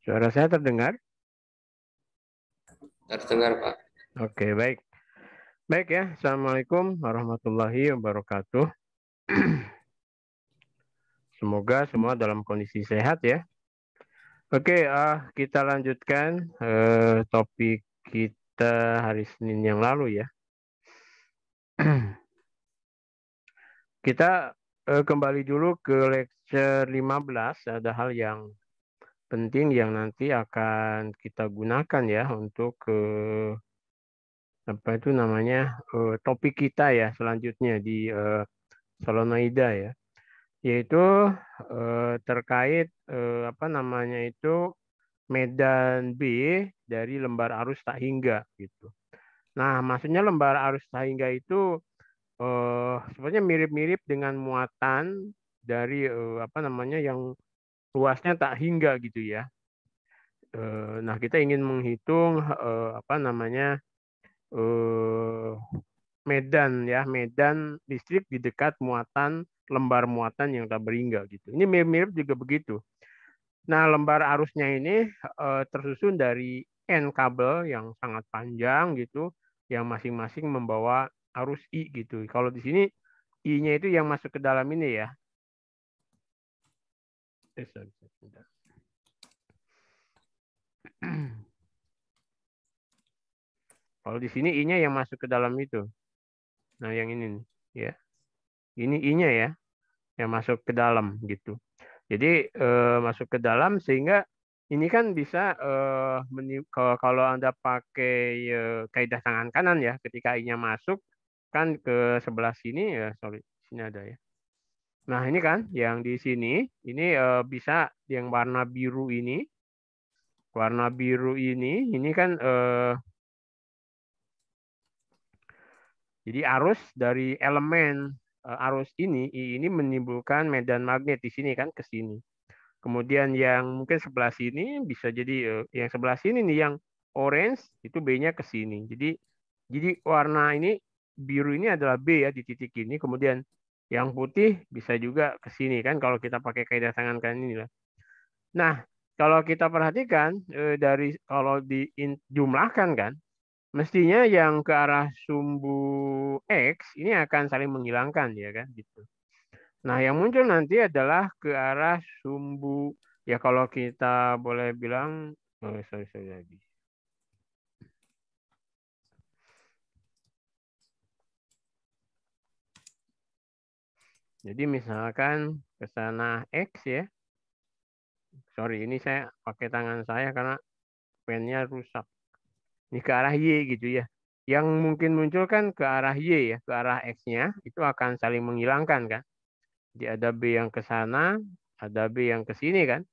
Suara saya terdengar? Terdengar, Pak. Oke, baik. Baik ya, Assalamualaikum warahmatullahi wabarakatuh. Semoga semua dalam kondisi sehat ya. Oke, kita lanjutkan topik kita hari Senin yang lalu ya. Kita kembali dulu ke lecture 15, ada hal yang penting yang nanti akan kita gunakan ya untuk apa itu namanya topik kita ya selanjutnya di solenoida ya, yaitu terkait apa namanya itu medan B dari lembar arus tak hingga gitu. Nah, maksudnya lembar arus tak hingga itu sebenarnya mirip-mirip dengan muatan dari apa namanya yang luasnya tak hingga gitu ya. Nah, kita ingin menghitung apa namanya eh, medan ya, medan listrik di dekat muatan lembar muatan yang tak berhingga gitu. Ini mirip-mirip juga begitu. Nah, lembar arusnya ini tersusun dari N kabel yang sangat panjang gitu, yang masing-masing membawa arus I gitu. Kalau di sini I-nya itu yang masuk ke dalam ini ya. Sorry, sebentar. Kalau di sini I-nya yang masuk ke dalam itu. Nah, yang ini nih, ya. Ini I-nya ya, yang masuk ke dalam gitu. Jadi masuk ke dalam sehingga ini kan bisa kalau Anda pakai kaidah tangan kanan ya, ketika I-nya masuk kan ke sebelah sini ya, sorry, sini ada ya. Nah, ini kan yang di sini ini bisa yang warna biru ini kan jadi arus dari elemen arus ini menimbulkan medan magnet di sini kan ke sini. Kemudian yang mungkin sebelah sini bisa jadi yang sebelah sini nih yang orange itu B-nya ke sini. Jadi warna ini biru ini adalah B ya di titik ini. Kemudian yang putih bisa juga ke sini kan kalau kita pakai kaidah tangan kanan ini lah. Nah, kalau kita perhatikan dari kalau dijumlahkan kan mestinya yang ke arah sumbu X ini akan saling menghilangkan ya kan gitu. Nah, yang muncul nanti adalah ke arah sumbu, ya kalau kita boleh bilang, sorry lagi. Jadi misalkan ke sana X ya, sorry ini saya pakai tangan saya karena pennya rusak. Ini ke arah Y gitu ya. Yang mungkin muncul kan ke arah Y ya, ke arah X-nya, itu akan saling menghilangkan kan. Jadi ada B yang ke sana, ada B yang ke sini kan.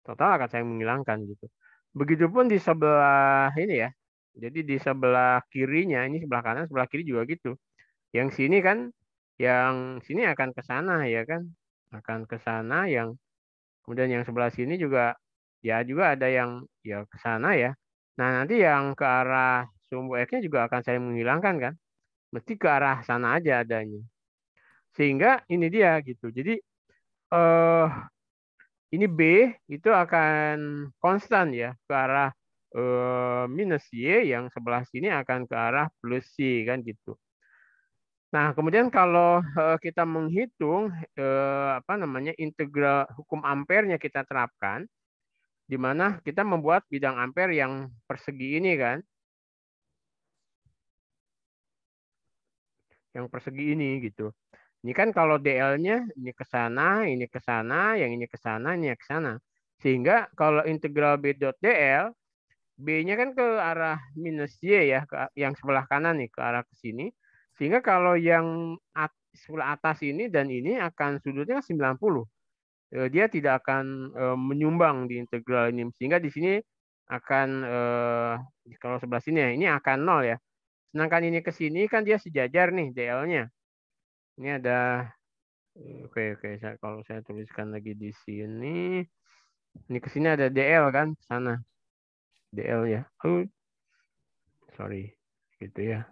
Total akan saling menghilangkan gitu. Begitupun di sebelah ini ya. Jadi di sebelah kirinya, ini sebelah kanan, sebelah kiri juga gitu. Yang sini kan, yang sini akan ke sana ya kan. Akan ke sana yang kemudian yang sebelah sini juga ya juga ada yang ya ke sana ya. Nah, nanti yang ke arah sumbu X-nya juga akan saling menghilangkan kan. Mesti ke arah sana aja adanya. Sehingga ini dia gitu. Jadi eh ini B itu akan konstan ya ke arah minus Y, yang sebelah sini akan ke arah plus Y kan gitu. Nah, kemudian kalau kita menghitung apa namanya integral hukum ampernya kita terapkan, di mana kita membuat bidang ampere yang persegi ini kan, yang persegi ini gitu. Ini kan kalau DL-nya ini ke sana, ini ke sana, yang ini ke sana, ini ke sana. Sehingga kalau integral B dot DL, B-nya kan ke arah minus Y ya, yang sebelah kanan nih, ke arah ke sini. Sehingga kalau yang sebelah atas ini dan ini akan sudutnya 90. Dia tidak akan menyumbang di integral ini. Sehingga di sini akan, kalau sebelah sini ya, ini akan 0 ya. Sedangkan ini ke sini kan dia sejajar nih DL-nya. Ini ada, oke, kalau saya tuliskan lagi di sini. Ini ke sini ada DL kan, sana. DL ya. Oh, sorry. Gitu ya.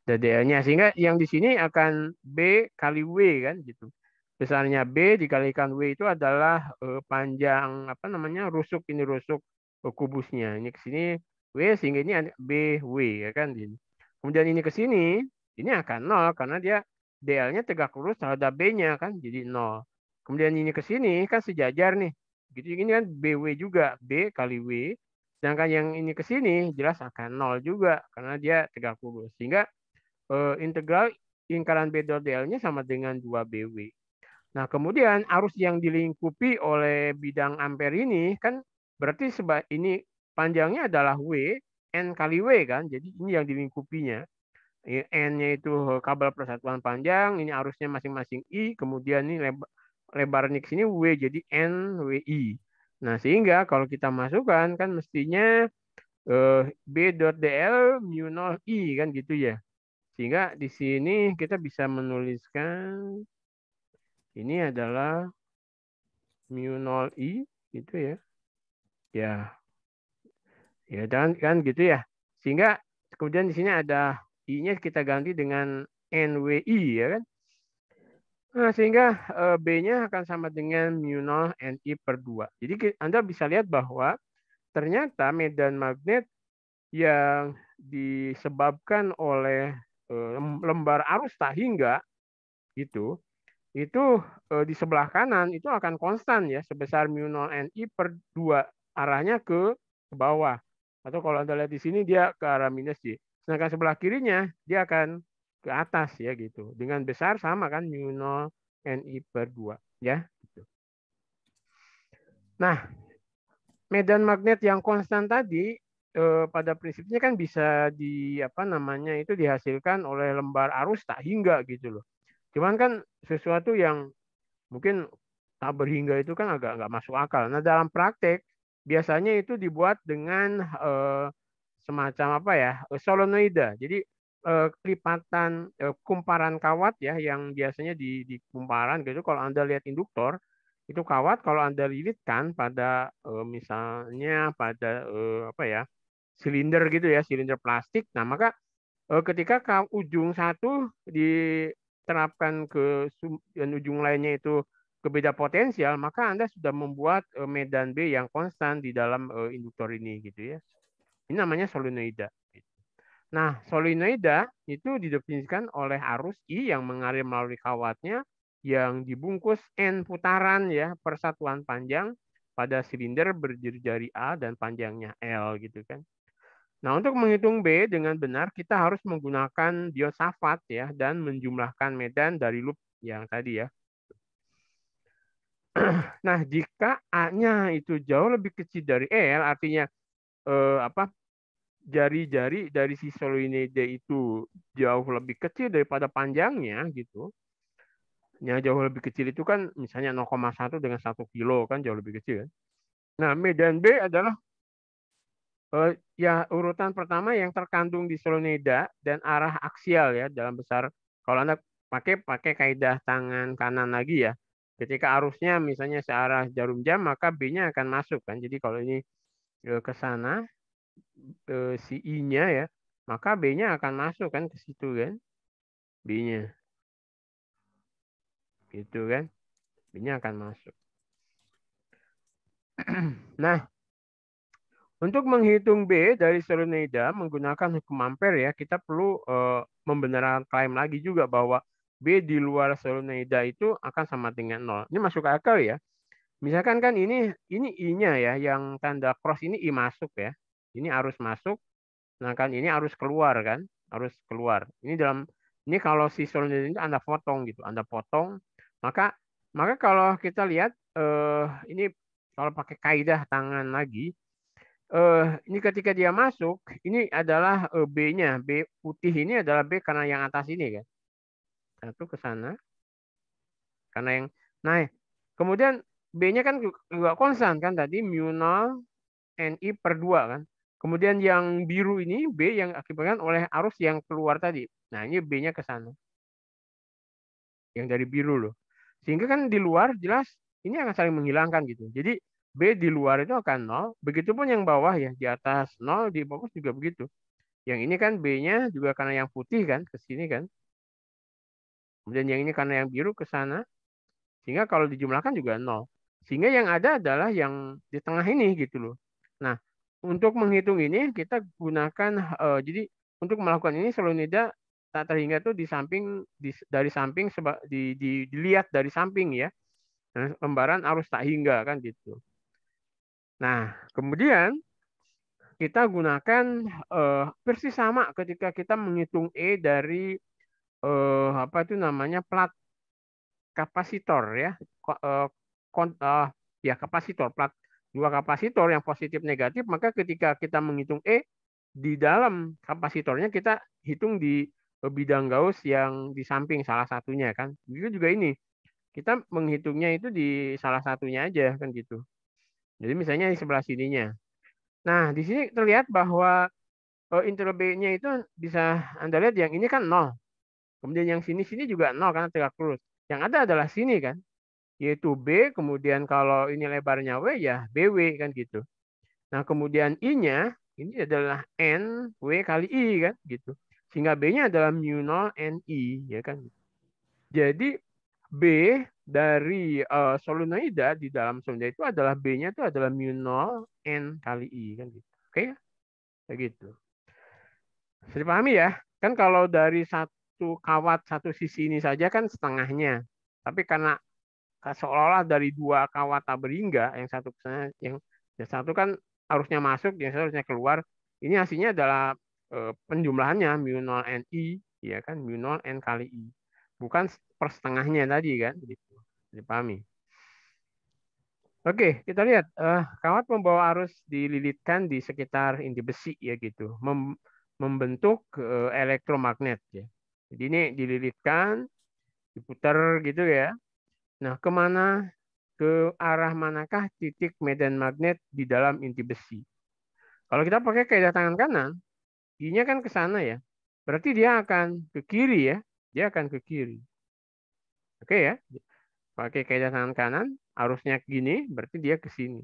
Ada DL-nya. Sehingga yang di sini akan B kali W kan gitu. besarnya B dikalikan W itu adalah panjang apa namanya rusuk ini rusuk kubusnya. Ini ke sini W sehingga ini ada B W ya kan ini. Kemudian ini ke sini ini akan nol karena dia DL-nya tegak lurus terhadap B-nya kan jadi nol. Kemudian ini ke sini kan sejajar nih. Gitu ini kan BW juga B kali W. Sedangkan yang ini ke sini jelas akan nol juga karena dia tegak lurus. Sehingga integral lingkaran B dot DL-nya sama dengan 2BW. Nah, kemudian arus yang dilingkupi oleh bidang ampere ini kan berarti ini panjangnya adalah W, N kali W kan. Jadi ini yang dilingkupinya. N-nya itu kabel persatuan panjang, ini arusnya masing-masing I, kemudian ini lebarnya ke sini W, jadi N WI. Nah, sehingga kalau kita masukkan kan mestinya B dot DL mu 0 I kan gitu ya. Sehingga di sini kita bisa menuliskan ini adalah mu 0 I gitu ya. Ya, ya dan kan gitu ya. Sehingga kemudian di sini ada I-nya kita ganti dengan NWI ya kan. Nah, sehingga B-nya akan sama dengan mu 0 NI per 2. Jadi Anda bisa lihat bahwa ternyata medan magnet yang disebabkan oleh lembar arus tak hingga itu di sebelah kanan itu akan konstan ya sebesar mu 0 NI per 2 arahnya ke bawah. Atau kalau Anda lihat di sini dia ke arah minus Y. Sedangkan sebelah kirinya dia akan ke atas ya gitu. Dengan besar sama kan mu 0 NI per 2 ya gitu. Nah, medan magnet yang konstan tadi pada prinsipnya kan bisa di apa namanya itu dihasilkan oleh lembar arus tak hingga gitu loh. Cuman kan sesuatu yang mungkin tak berhingga itu kan agak nggak masuk akal. Nah, dalam praktek biasanya itu dibuat dengan semacam apa ya, solenoida. Jadi kelipatan kumparan kawat ya yang biasanya di kumparan gitu. Kalau Anda lihat induktor itu kawat kalau Anda lilitkan pada misalnya pada apa ya silinder gitu ya, silinder plastik. Nah, maka ketika ujung satu diterapkan ke dan ujung lainnya itu ke beda potensial, maka Anda sudah membuat medan B yang konstan di dalam induktor ini gitu ya. Ini namanya solenoida. Nah, solenoida itu didefinisikan oleh arus I yang mengalir melalui kawatnya yang dibungkus N putaran ya persatuan panjang pada silinder berjari-jari A dan panjangnya L gitu kan. Nah, untuk menghitung B dengan benar, kita harus menggunakan diode Shafat ya dan menjumlahkan medan dari loop yang tadi ya. Nah, jika A-nya itu jauh lebih kecil dari L, artinya apa? Jari-jari dari si solenoid itu jauh lebih kecil daripada panjangnya gitu. Yang jauh lebih kecil itu kan misalnya 0,1 dengan 1 kilo kan jauh lebih kecil kan. Nah, medan B adalah ya urutan pertama yang terkandung di solenoida dan arah aksial ya dalam besar. Kalau Anda pakai kaidah tangan kanan lagi ya. Ketika arusnya misalnya searah jarum jam maka B-nya akan masuk kan. Jadi kalau ini ke sana si I-nya ya, maka B-nya akan masuk kan ke situ kan. B-nya gitu kan. B-nya akan masuk. Nah, untuk menghitung B dari solenoida menggunakan hukum ampere ya, kita perlu membenarkan klaim lagi juga bahwa B di luar solenoida itu akan sama dengan nol. Ini masuk akal ya. Misalkan kan ini I-nya ya, yang tanda cross ini I masuk ya. Ini arus masuk, sedangkan ini arus keluar kan, arus keluar. Ini kalau si solenoida ini Anda potong gitu, Anda potong, maka maka kalau kita lihat ini kalau pakai kaidah tangan lagi ini ketika dia masuk, ini adalah B-nya. B putih ini adalah B karena yang atas ini kan. Satu ke sana. Karena yang nah, kemudian B-nya kan juga konstan kan tadi mu 0 NI per 2 kan. Kemudian yang biru ini B yang akibatkan oleh arus yang keluar tadi. Nah, ini B-nya ke sana. Yang dari biru loh. Sehingga kan di luar jelas ini akan saling menghilangkan gitu. Jadi B di luar itu akan nol. Begitupun yang bawah ya, di atas nol, di bawah juga begitu. Yang ini kan B-nya juga karena yang putih kan ke sini kan. Kemudian yang ini karena yang biru ke sana. Sehingga kalau dijumlahkan juga 0. Sehingga yang ada adalah yang di tengah ini gitu loh. Nah, untuk menghitung ini kita gunakan jadi untuk melakukan ini solenoida tak terhingga tuh di samping dari samping dilihat dari samping ya. Nah, lembaran arus tak hingga kan gitu. Nah, kemudian kita gunakan persis sama ketika kita menghitung E dari apa itu namanya plat kapasitor ya. Ko- eh, ya kapasitor plat dua kapasitor yang positif negatif, maka ketika kita menghitung E di dalam kapasitornya kita hitung di bidang Gauss yang di samping salah satunya kan. Begitu juga ini. Kita menghitungnya itu di salah satunya aja kan gitu. Jadi misalnya di sebelah sininya. Nah, di sini terlihat bahwa integral B-nya itu bisa Anda lihat yang ini kan 0. Kemudian yang sini-sini juga 0 karena tegak lurus. Yang ada adalah sini kan, yaitu B, kemudian kalau ini lebarnya W ya BW kan gitu. Nah, kemudian I-nya ini adalah N W kali I kan gitu. Sehingga B-nya adalah mu 0 NI ya kan. Jadi B dari solenoida di dalam solenoida itu adalah B-nya itu adalah mu 0 N kali I kan gitu. Oke ya? Kayak gitu. Bisa dipahami ya? Kan kalau dari satu kawat satu sisi ini saja kan setengahnya. Tapi karena seolah-olah dari dua kawat tak berhingga, yang satu ke sana, yang satu kan harusnya masuk, yang satu harusnya keluar. Ini hasilnya adalah penjumlahannya mu 0 NI, ya kan, mu 0 N kali I. Bukan per setengahnya tadi kan, gitu. Dipahami. Oke, kita lihat kawat pembawa arus dililitkan di sekitar inti besi ya gitu, membentuk elektromagnet ya. Jadi ini dililitkan, diputar gitu ya. Nah, ke arah manakah titik medan magnet di dalam inti besi? Kalau kita pakai kaidah tangan kanan, I-nya kan ke sana ya. Berarti dia akan ke kiri ya. Dia akan ke kiri. Oke ya. Pakai kaidah tangan kanan, arusnya gini, berarti dia ke sini.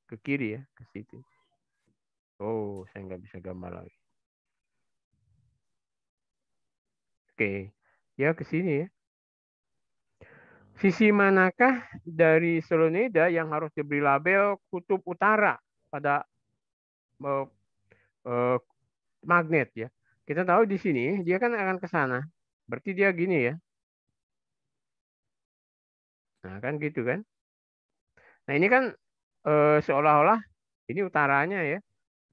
Ke kiri ya, ke situ. Oh, saya nggak bisa gambar lagi. Oke. Ya ke sini ya. Sisi manakah dari solenoida yang harus diberi label kutub utara pada eh, eh, magnet ya. Kita tahu di sini dia kan akan ke sana. Berarti dia gini ya. Nah, kan gitu kan. Nah, ini kan seolah-olah ini utaranya ya.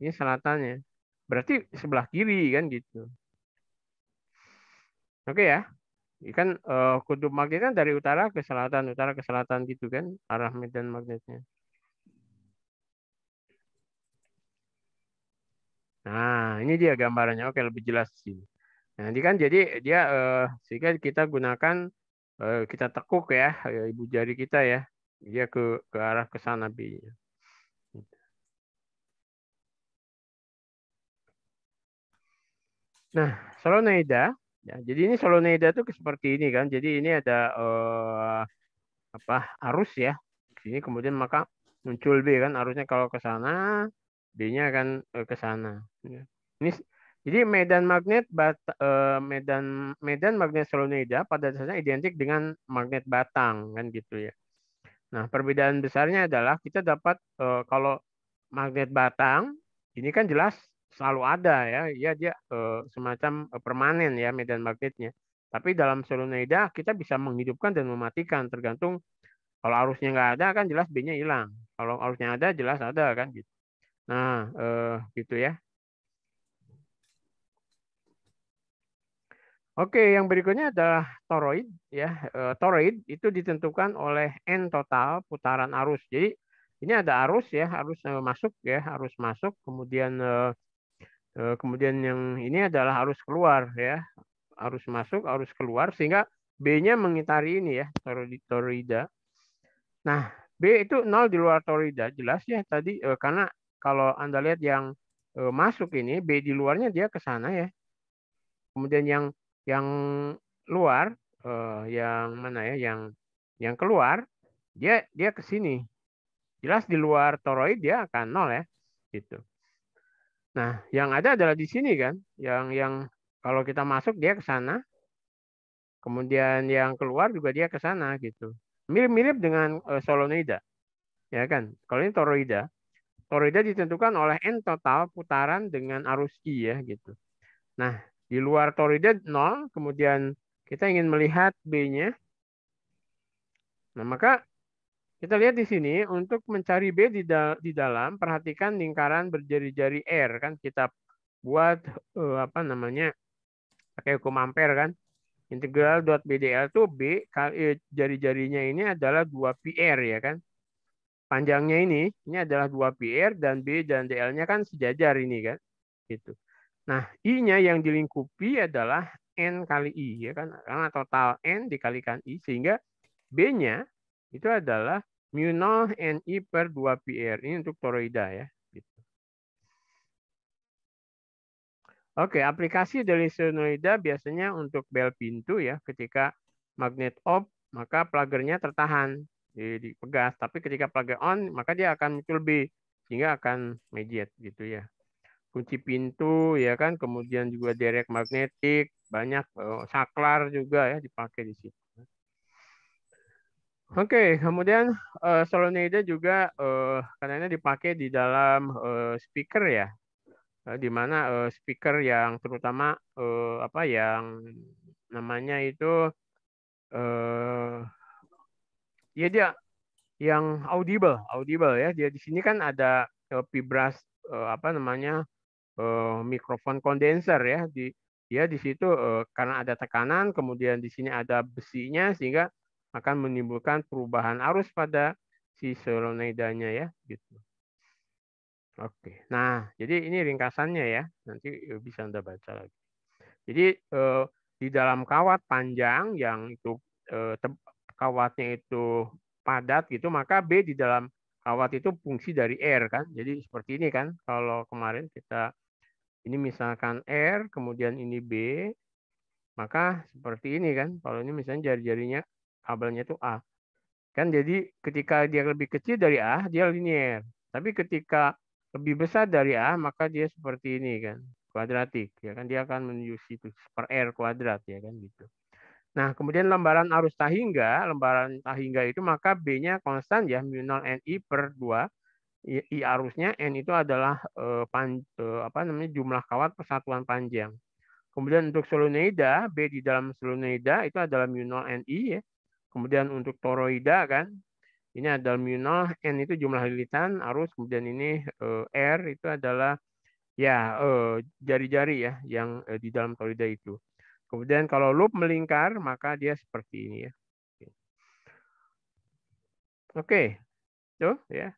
Ini selatannya. Berarti sebelah kiri kan gitu. Oke ya. Ini kan kutub magnet kan dari utara ke selatan gitu kan arah medan magnetnya. Nah, ini dia gambarannya. Oke, lebih jelas di sini. Nah, ini kan jadi dia sehingga kita gunakan kita tekuk ya ibu jari kita ya. Dia ke arah ke sana B-nya. Nah, solenoida ya. Jadi ini solenoida tuh seperti ini kan. Jadi ini ada apa arus ya. Sini kemudian maka muncul B kan arusnya kalau ke sana, B-nya akan ke sana. Ya. Ini jadi medan magnet medan medan magnet solenoida pada dasarnya identik dengan magnet batang kan gitu ya. Nah, perbedaan besarnya adalah kita dapat kalau magnet batang ini kan jelas selalu ada ya, ya dia semacam permanen ya medan magnetnya. Tapi dalam solenoida kita bisa menghidupkan dan mematikan tergantung kalau arusnya nggak ada kan jelas B-nya hilang. Kalau arusnya ada jelas ada kan gitu. Nah, gitu ya. Oke, yang berikutnya adalah toroid ya. Toroid itu ditentukan oleh N total putaran arus. Jadi ini ada arus ya, arus masuk ya, arus masuk, kemudian kemudian yang ini adalah arus keluar ya, arus masuk, arus keluar sehingga B-nya mengitari ini ya, toroida. Nah, B itu 0 di luar toroida, jelas ya tadi karena kalau Anda lihat yang masuk ini B di luarnya dia ke sana ya. Kemudian yang luar yang mana ya yang keluar dia dia ke sini. Jelas di luar toroid dia akan 0 ya. Gitu. Nah, yang ada adalah di sini kan, yang kalau kita masuk dia ke sana, kemudian yang keluar juga dia ke sana gitu. Mirip-mirip dengan solenoida, ya kan? Kalau ini toroida, toroida ditentukan oleh n total putaran dengan arus I ya gitu. Nah, di luar toroida 0, kemudian kita ingin melihat B-nya. Nah, maka kita lihat di sini untuk mencari B di dalam, perhatikan lingkaran berjari-jari R kan kita buat apa namanya pakai hukum ampere kan. Integral dot BDL itu B kali jari-jarinya ini adalah 2πr ya kan. Panjangnya ini adalah 2πr dan B dan DL-nya kan sejajar ini kan. Gitu. Nah, I-nya yang dilingkupi adalah N kali I ya kan. Karena total N dikalikan I sehingga B-nya itu adalah mu0 NI per 2πr. Ini untuk toroida ya. Gitu. Oke, aplikasi dari solenoida biasanya untuk bel pintu ya. Ketika magnet off, maka plagernya tertahan, dipegas. Tapi ketika plager on, maka dia akan muncul B, sehingga akan mediate gitu ya. Kunci pintu ya kan, kemudian juga derek magnetik, banyak saklar juga ya dipakai di situ. Oke, kemudian solenoida juga katanya dipakai di dalam speaker ya. Di mana speaker yang terutama apa yang namanya itu ya dia yang audible ya. Dia di sini kan ada vibras apa namanya mikrofon kondenser ya dia di situ karena ada tekanan kemudian di sini ada besinya sehingga akan menimbulkan perubahan arus pada si solenoidanya ya gitu. Oke. Nah, jadi ini ringkasannya ya. Nanti bisa Anda baca lagi. Jadi di dalam kawat panjang yang itu kawatnya itu padat gitu, maka B di dalam kawat itu fungsi dari R kan. Jadi seperti ini kan. Kalau kemarin kita ini misalkan R, kemudian ini B, maka seperti ini kan. Kalau ini misalnya jari-jarinya kabelnya itu A. Kan jadi ketika dia lebih kecil dari A, dia linier. Tapi ketika lebih besar dari A, maka dia seperti ini kan, kuadratik. Ya kan dia akan menuju situ per R kuadrat ya kan gitu. Nah, kemudian lembaran lembaran tahingga itu maka B-nya konstan ya, mu0 NI per 2. I arusnya N itu adalah apa namanya jumlah kawat persatuan panjang. Kemudian untuk solenoida, B di dalam solenoida itu adalah mu0 NI ya. Kemudian untuk toroida kan, ini adalah mu0, N itu jumlah lilitan arus, kemudian ini R itu adalah ya jari-jari ya yang di dalam toroida itu. Kemudian kalau loop melingkar maka dia seperti ini ya. Oke, tuh ya.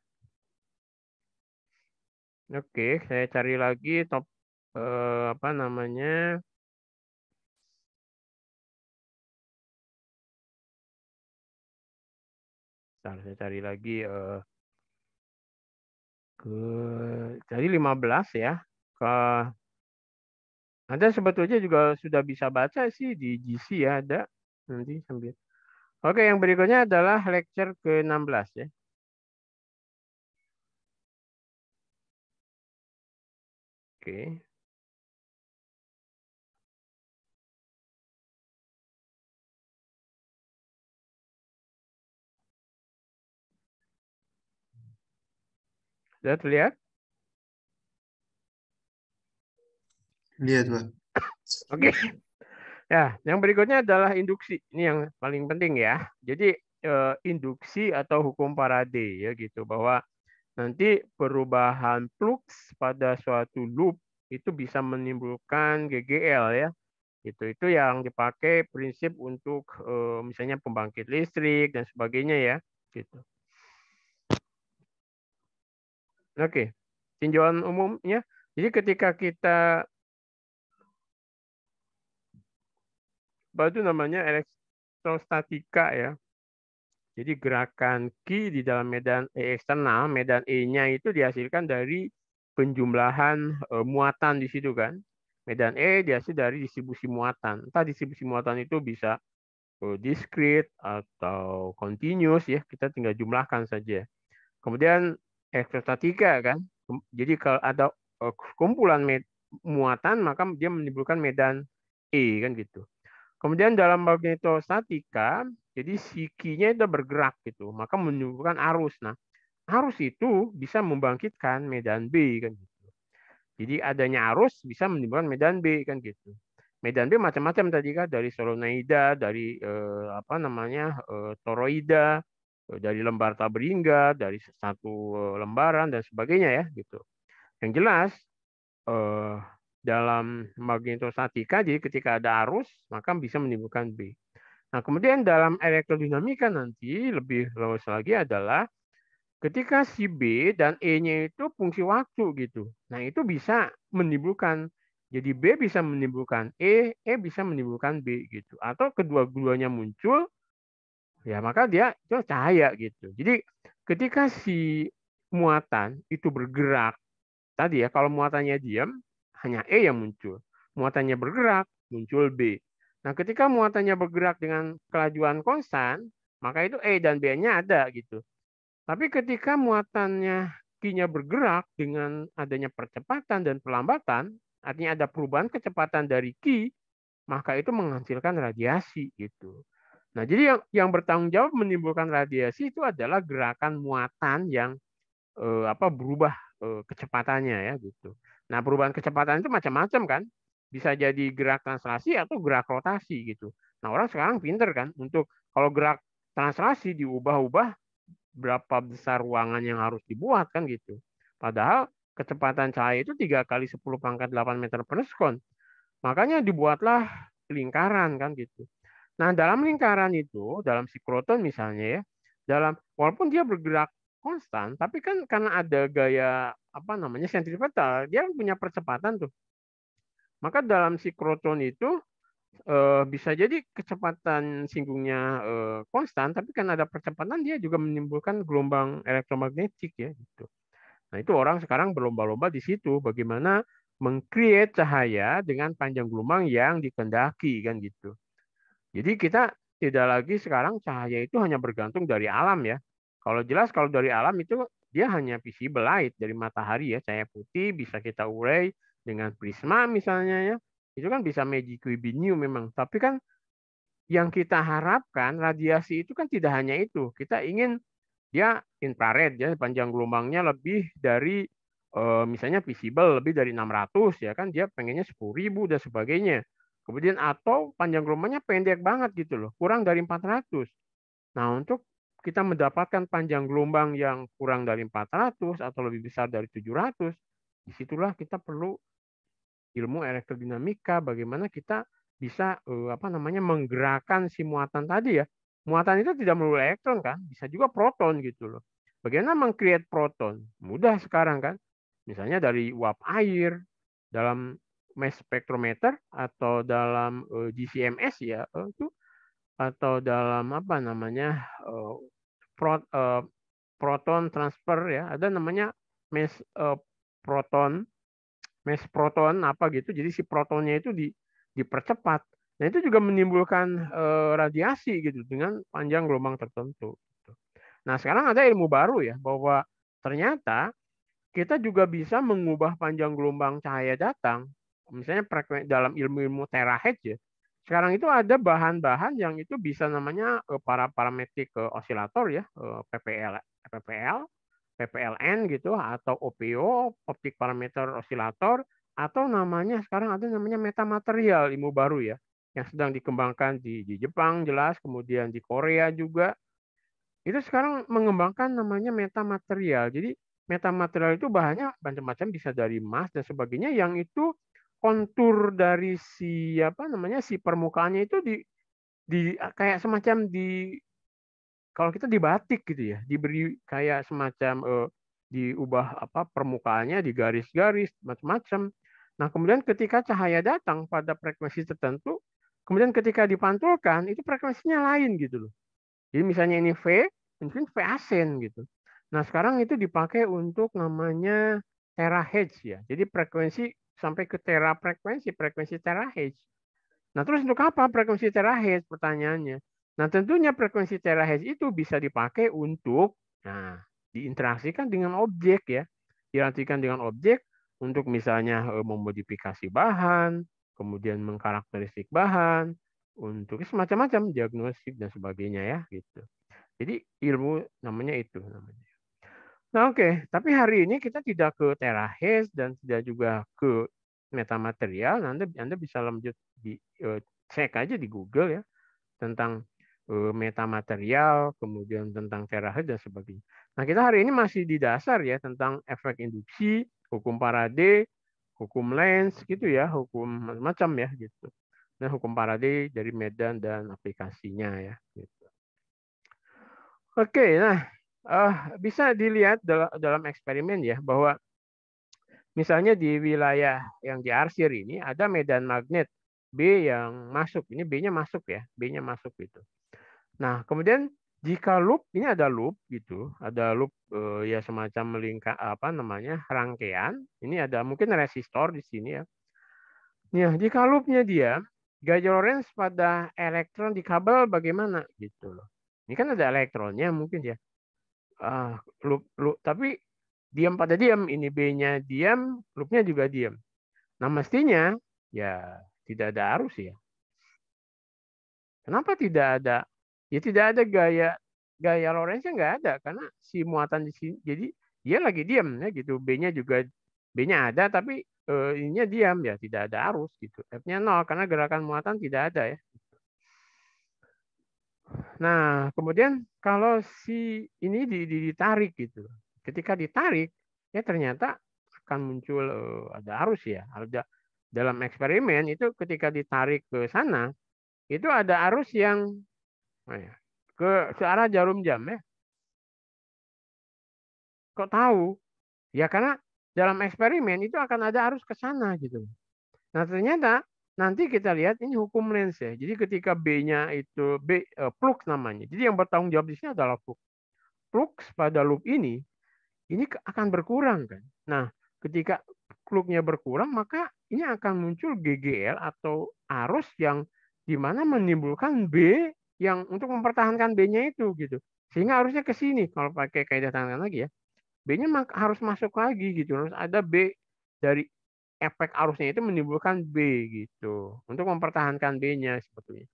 Oke, saya cari lagi top apa namanya? Bentar, saya cari lagi ke tadi 15 ya. Ke Anda sebetulnya juga sudah bisa baca sih di GC ya ada nanti sambil. Oke, yang berikutnya adalah lecture ke-16 ya. Oke. Sudah terlihat? Lihat, Pak. Oke. Ya, yang berikutnya adalah induksi. Ini yang paling penting ya. Jadi induksi atau hukum Faraday ya gitu bahwa nanti perubahan flux pada suatu loop itu bisa menimbulkan GGL ya. Itu yang dipakai prinsip untuk misalnya pembangkit listrik dan sebagainya ya, gitu. Oke. Tinjauan umumnya. Jadi ketika kita itu namanya elektrostatika ya. Jadi gerakan Q di dalam medan E eksternal, medan E-nya itu dihasilkan dari penjumlahan muatan di situ kan. Medan E dihasil dari distribusi muatan. Entah distribusi muatan itu bisa diskrit atau continuous ya, kita tinggal jumlahkan saja. Kemudian elektrostatika kan. Jadi kalau ada kumpulan muatan maka dia menimbulkan medan E kan gitu. Kemudian dalam magnetostatika Jadi si Q-nya itu bergerak gitu, maka menimbulkan arus. Nah, arus itu bisa membangkitkan medan B kan gitu. Jadi adanya arus bisa menimbulkan medan B kan gitu. Medan B macam-macam tadi kan, dari solenoida, dari toroida, dari lembar tabringga, dari satu lembaran dan sebagainya ya gitu. Yang jelas eh, dalam magnetostatika, jadi ketika ada arus maka bisa menimbulkan B. Nah, kemudian dalam elektrodinamika nanti lebih luas lagi adalah ketika si B dan E-nya itu fungsi waktu gitu. Nah, itu bisa menimbulkan, jadi B bisa menimbulkan E bisa menimbulkan B gitu. Atau kedua-duanya muncul, ya maka dia itu cahaya gitu. Jadi ketika si muatan itu bergerak, tadi ya, kalau muatannya diam, hanya E yang muncul. Muatannya bergerak, muncul B. Nah, ketika muatannya bergerak dengan kelajuan konstan, maka itu E dan B-nya ada gitu. Tapi ketika muatannya Q-nya bergerak dengan adanya percepatan dan pelambatan, artinya ada perubahan kecepatan dari Q, maka itu menghasilkan radiasi gitu. Nah, jadi yang bertanggung jawab menimbulkan radiasi itu adalah gerakan muatan yang berubah kecepatannya ya gitu. Nah, perubahan kecepatan itu macam-macam kan. Bisa jadi gerak translasi atau gerak rotasi gitu. Nah, orang sekarang pinter kan untuk kalau gerak translasi diubah-ubah berapa besar ruangan yang harus dibuat kan gitu. Padahal kecepatan cahaya itu 3 kali 10 pangkat 8 meter per sekon. Makanya dibuatlah lingkaran kan gitu. Nah, dalam lingkaran itu, dalam sikroton misalnya ya, walaupun dia bergerak konstan, tapi kan karena ada gaya sentripetal, dia punya percepatan tuh. Maka dalam sikroton itu bisa jadi kecepatan singgungnya konstan, tapi kan ada percepatan dia juga menimbulkan gelombang elektromagnetik ya gitu. Nah, itu orang sekarang berlomba-lomba di situ bagaimana mengcreate cahaya dengan panjang gelombang yang dikehendaki kan gitu. Jadi kita tidak lagi sekarang cahaya itu hanya bergantung dari alam ya. Kalau jelas kalau dari alam itu dia hanya visible light dari matahari ya, cahaya putih bisa kita urai dengan prisma misalnya ya. Itu kan bisa magic beam memang. Tapi kan yang kita harapkan radiasi itu kan tidak hanya itu. Kita ingin dia infrared ya, panjang gelombangnya lebih dari misalnya visible lebih dari 600 ya kan, dia pengennya 10.000 dan sebagainya. Kemudian atau panjang gelombangnya pendek banget gitu loh, kurang dari 400. Nah, untuk kita mendapatkan panjang gelombang yang kurang dari 400 atau lebih besar dari 700, disitulah kita perlu ilmu elektrodinamika, bagaimana kita bisa menggerakkan si muatan tadi ya. Muatan itu tidak melulu elektron kan, bisa juga proton gitu loh. Bagaimana mengcreate proton? Mudah sekarang kan. Misalnya dari uap air, dalam mass spectrometer atau dalam GCMS ya itu, atau dalam proton transfer ya, ada namanya mass proton mass proton apa gitu. Jadi si protonnya itu dipercepat. Nah, itu juga menimbulkan radiasi gitu dengan panjang gelombang tertentu. Nah, sekarang ada ilmu baru ya bahwa ternyata kita juga bisa mengubah panjang gelombang cahaya datang. Misalnya dalam ilmu-ilmu terahertz ya. Sekarang itu ada bahan-bahan yang itu bisa namanya para parametrik osilator ya, PPLN gitu, atau OPO, optik parameter osilator, atau namanya sekarang ada namanya metamaterial, ilmu baru ya, yang sedang dikembangkan di Jepang jelas, kemudian di Korea juga. Itu sekarang mengembangkan namanya metamaterial. Jadi metamaterial itu bahannya macam-macam, bisa dari emas dan sebagainya, yang itu kontur dari si permukaannya itu di kayak semacam kalau kita di batik gitu ya, diberi kayak semacam diubah permukaannya, di garis-garis macam-macam. Nah, kemudian ketika cahaya datang pada frekuensi tertentu, kemudian ketika dipantulkan itu frekuensinya lain gitu loh. Jadi misalnya ini V, mungkin V asen gitu. Nah, sekarang itu dipakai untuk namanya terahertz ya. Jadi frekuensi sampai ke frekuensi terahertz. Nah, terus untuk apa frekuensi terahertz? Pertanyaannya. Nah, tentunya frekuensi terahertz itu bisa dipakai untuk diinteraksikan dengan objek ya. Diartikan dengan objek untuk misalnya memodifikasi bahan, kemudian mengkarakteristik bahan, untuk semacam-macam diagnostik dan sebagainya ya gitu. Jadi ilmu namanya itu namanya. Nah, oke, tapi hari ini kita tidak ke terahes dan tidak juga ke metamaterial. Anda bisa lanjut di cek aja di Google ya tentang metamaterial, kemudian tentang terahes dan sebagainya. Nah, kita hari ini masih di dasar ya tentang efek induksi, hukum Faraday, hukum Lenz gitu ya, hukum macam-macam ya gitu. Dan hukum Faraday dari medan dan aplikasinya ya gitu. Oke, nah bisa dilihat dalam eksperimen ya bahwa misalnya di wilayah yang diarsir ini ada medan magnet B yang masuk. Ini B-nya masuk ya, B-nya masuk gitu. Nah, kemudian jika loop ini ada loop gitu, ada loop ya semacam melingkar apa namanya rangkaian. Ini ada mungkin resistor di sini ya. Ya, jika loopnya dia gaya Lorentz pada elektron di kabel bagaimana gitu loh. Ini kan ada elektronnya mungkin ya. Loop tapi diam pada diam, ini B-nya diam, loopnya juga diam. Nah, mestinya ya tidak ada arus ya. Kenapa tidak ada? Ya tidak ada gaya gaya Lorentz nggak ada karena si muatan di sini. Jadi dia lagi diam ya gitu. B-nya juga B-nya ada tapi ininya diam ya tidak ada arus gitu. F-nya 0 karena gerakan muatan tidak ada ya. Nah, kemudian kalau si ini ditarik gitu. Ketika ditarik ya ternyata akan muncul ada arus ya. Ada dalam eksperimen itu ketika ditarik ke sana itu ada arus yang ke searah jarum jam ya. Kok tahu? Ya karena dalam eksperimen itu akan ada arus ke sana gitu. Nah ternyata nanti kita lihat ini hukum Lenz ya. Jadi ketika B-nya itu flux namanya. Jadi yang bertanggung jawab di sini adalah flux. Flux pada loop ini akan berkurang kan. Nah ketika fluxnya berkurang maka ini akan muncul GGL atau arus yang dimana menimbulkan B yang untuk mempertahankan B-nya itu gitu. Sehingga arusnya ke sini kalau pakai kaidah tangan lagi ya. B-nya harus masuk lagi gitu. Harus ada B dari efek arusnya itu menimbulkan B gitu. Untuk mempertahankan B-nya sebetulnya.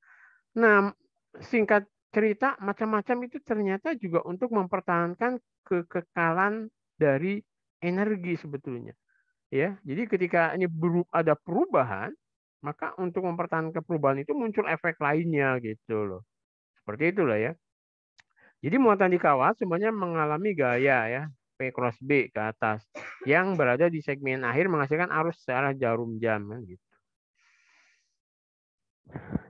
Nah, singkat cerita macam-macam itu ternyata juga untuk mempertahankan kekekalan dari energi sebetulnya. Ya, jadi ketika ini ada perubahan, maka untuk mempertahankan perubahan itu muncul efek lainnya gitu loh. Seperti itulah ya. Jadi muatan di kawat semuanya mengalami gaya ya P cross B ke atas yang berada di segmen akhir menghasilkan arus searah jarum jam kan gitu.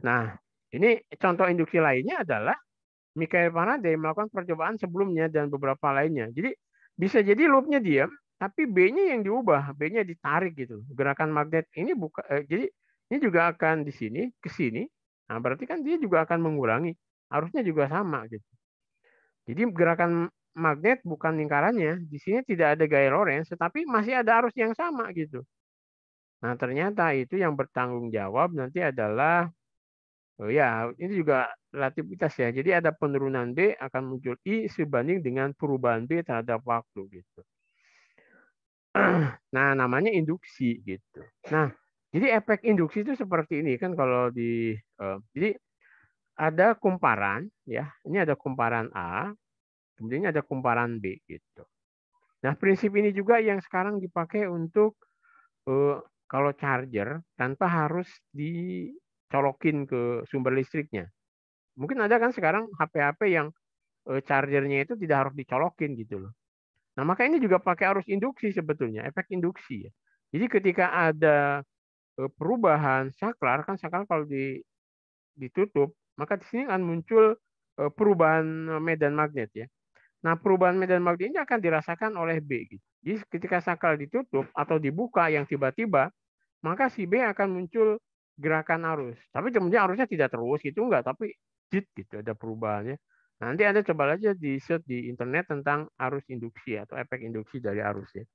Nah, ini contoh induksi lainnya adalah Michael Faraday melakukan percobaan sebelumnya dan beberapa lainnya. Jadi bisa jadi loopnya diam, tapi B-nya yang diubah, B-nya ditarik gitu. Gerakan magnet ini jadi ini juga akan di sini ke sini. Nah, berarti kan dia juga akan mengurangi. Arusnya juga sama gitu. Jadi gerakan magnet bukan lingkarannya. Di sini tidak ada gaya Lorentz, tetapi masih ada arus yang sama gitu. Nah, ternyata itu yang bertanggung jawab nanti adalah ya, ini juga relativitas ya. Jadi ada penurunan B akan muncul I sebanding dengan perubahan B terhadap waktu gitu. Nah, namanya induksi gitu. Nah, jadi efek induksi itu seperti ini kan kalau jadi ada kumparan ya. Ini ada kumparan A, kemudian ada kumparan B gitu. Nah, prinsip ini juga yang sekarang dipakai untuk kalau charger tanpa harus dicolokin ke sumber listriknya. Mungkin ada kan sekarang HP-HP yang chargernya itu tidak harus dicolokin gitu loh. Nah, maka ini juga pakai arus induksi sebetulnya, efek induksi ya. Jadi ketika ada perubahan saklar, kan saklar kalau ditutup, maka di sini akan muncul perubahan medan magnet ya. Nah, perubahan medan magnet ini akan dirasakan oleh B. Gitu. Jadi ketika saklar ditutup atau dibuka yang tiba-tiba, maka si B akan muncul gerakan arus. Tapi kemudian arusnya tidak terus gitu enggak, tapi gitu ada perubahannya. Nanti Anda coba aja di search di internet tentang arus induksi atau efek induksi dari arus ya.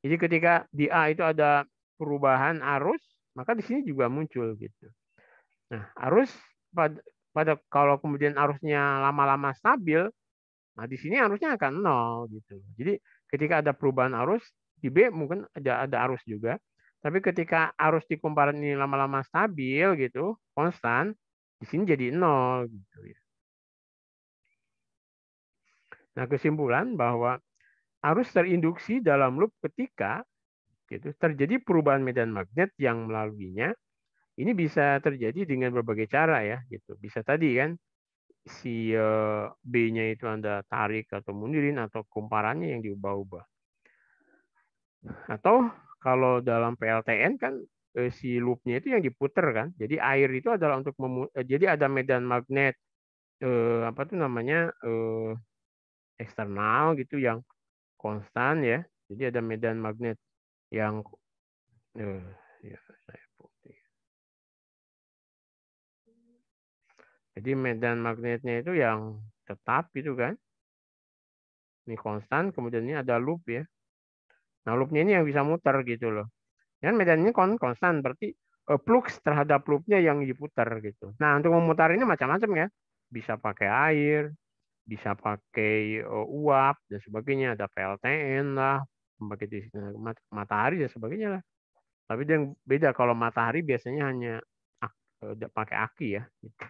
Jadi ketika di A itu ada perubahan arus, maka di sini juga muncul gitu. Nah, arus pada kalau kemudian arusnya lama-lama stabil, nah di sini arusnya akan nol gitu. Jadi ketika ada perubahan arus di B mungkin ada arus juga. Tapi ketika arus di kumparan ini lama-lama stabil gitu, konstan, Di sini jadi 0 gitu ya. Nah, kesimpulan bahwa arus terinduksi dalam loop ketika gitu terjadi perubahan medan magnet yang melaluinya. Ini bisa terjadi dengan berbagai cara ya gitu. Bisa tadi kan si B-nya itu Anda tarik atau mundurin atau kumparannya yang diubah-ubah. Atau kalau dalam PLTN kan si loop-nya itu yang diputer kan. Jadi air itu adalah untuk jadi ada medan magnet apa tuh namanya eksternal gitu yang konstan ya. Jadi ada medan magnet yang ya, saya putih. Jadi medan magnetnya itu yang tetap gitu kan. Ini konstan, kemudian ini ada loop ya. Nah, loopnya ini yang bisa muter gitu loh. Dan medannya konstan, berarti flux terhadap loopnya yang diputar gitu. Nah, untuk memutar ini macam-macam ya. Bisa pakai air, bisa pakai uap dan sebagainya. Ada PLTN lah, pakai matahari dan sebagainya lah. Tapi yang beda kalau matahari biasanya hanya pakai aki ya. Gitu.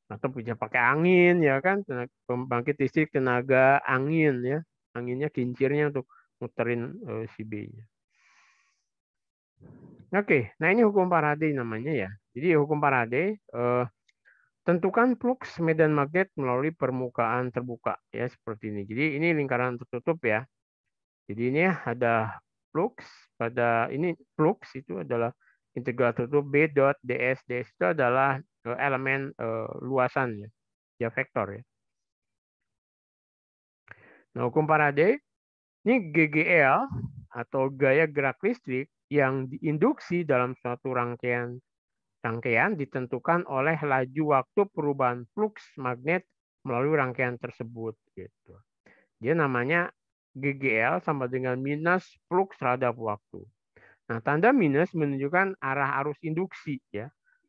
Atau bisa pakai angin ya kan, pembangkit listrik tenaga angin ya, anginnya kincirnya untuk muterin si B-nya. Oke, nah ini hukum Faraday namanya ya. Jadi hukum Faraday tentukan flux medan magnet melalui permukaan terbuka ya seperti ini. Jadi ini lingkaran tertutup ya. Jadi ini ada flux pada ini flux itu adalah integral tertutup B dot ds. Ds itu adalah elemen luasan ya, ya vektor ya. Nah, hukum Faraday ini GGL atau gaya gerak listrik yang diinduksi dalam suatu rangkaian ditentukan oleh laju waktu perubahan flux magnet melalui rangkaian tersebut gitu. Dia namanya GGL sama dengan minus flux terhadap waktu. Nah, tanda minus menunjukkan arah arus induksi ya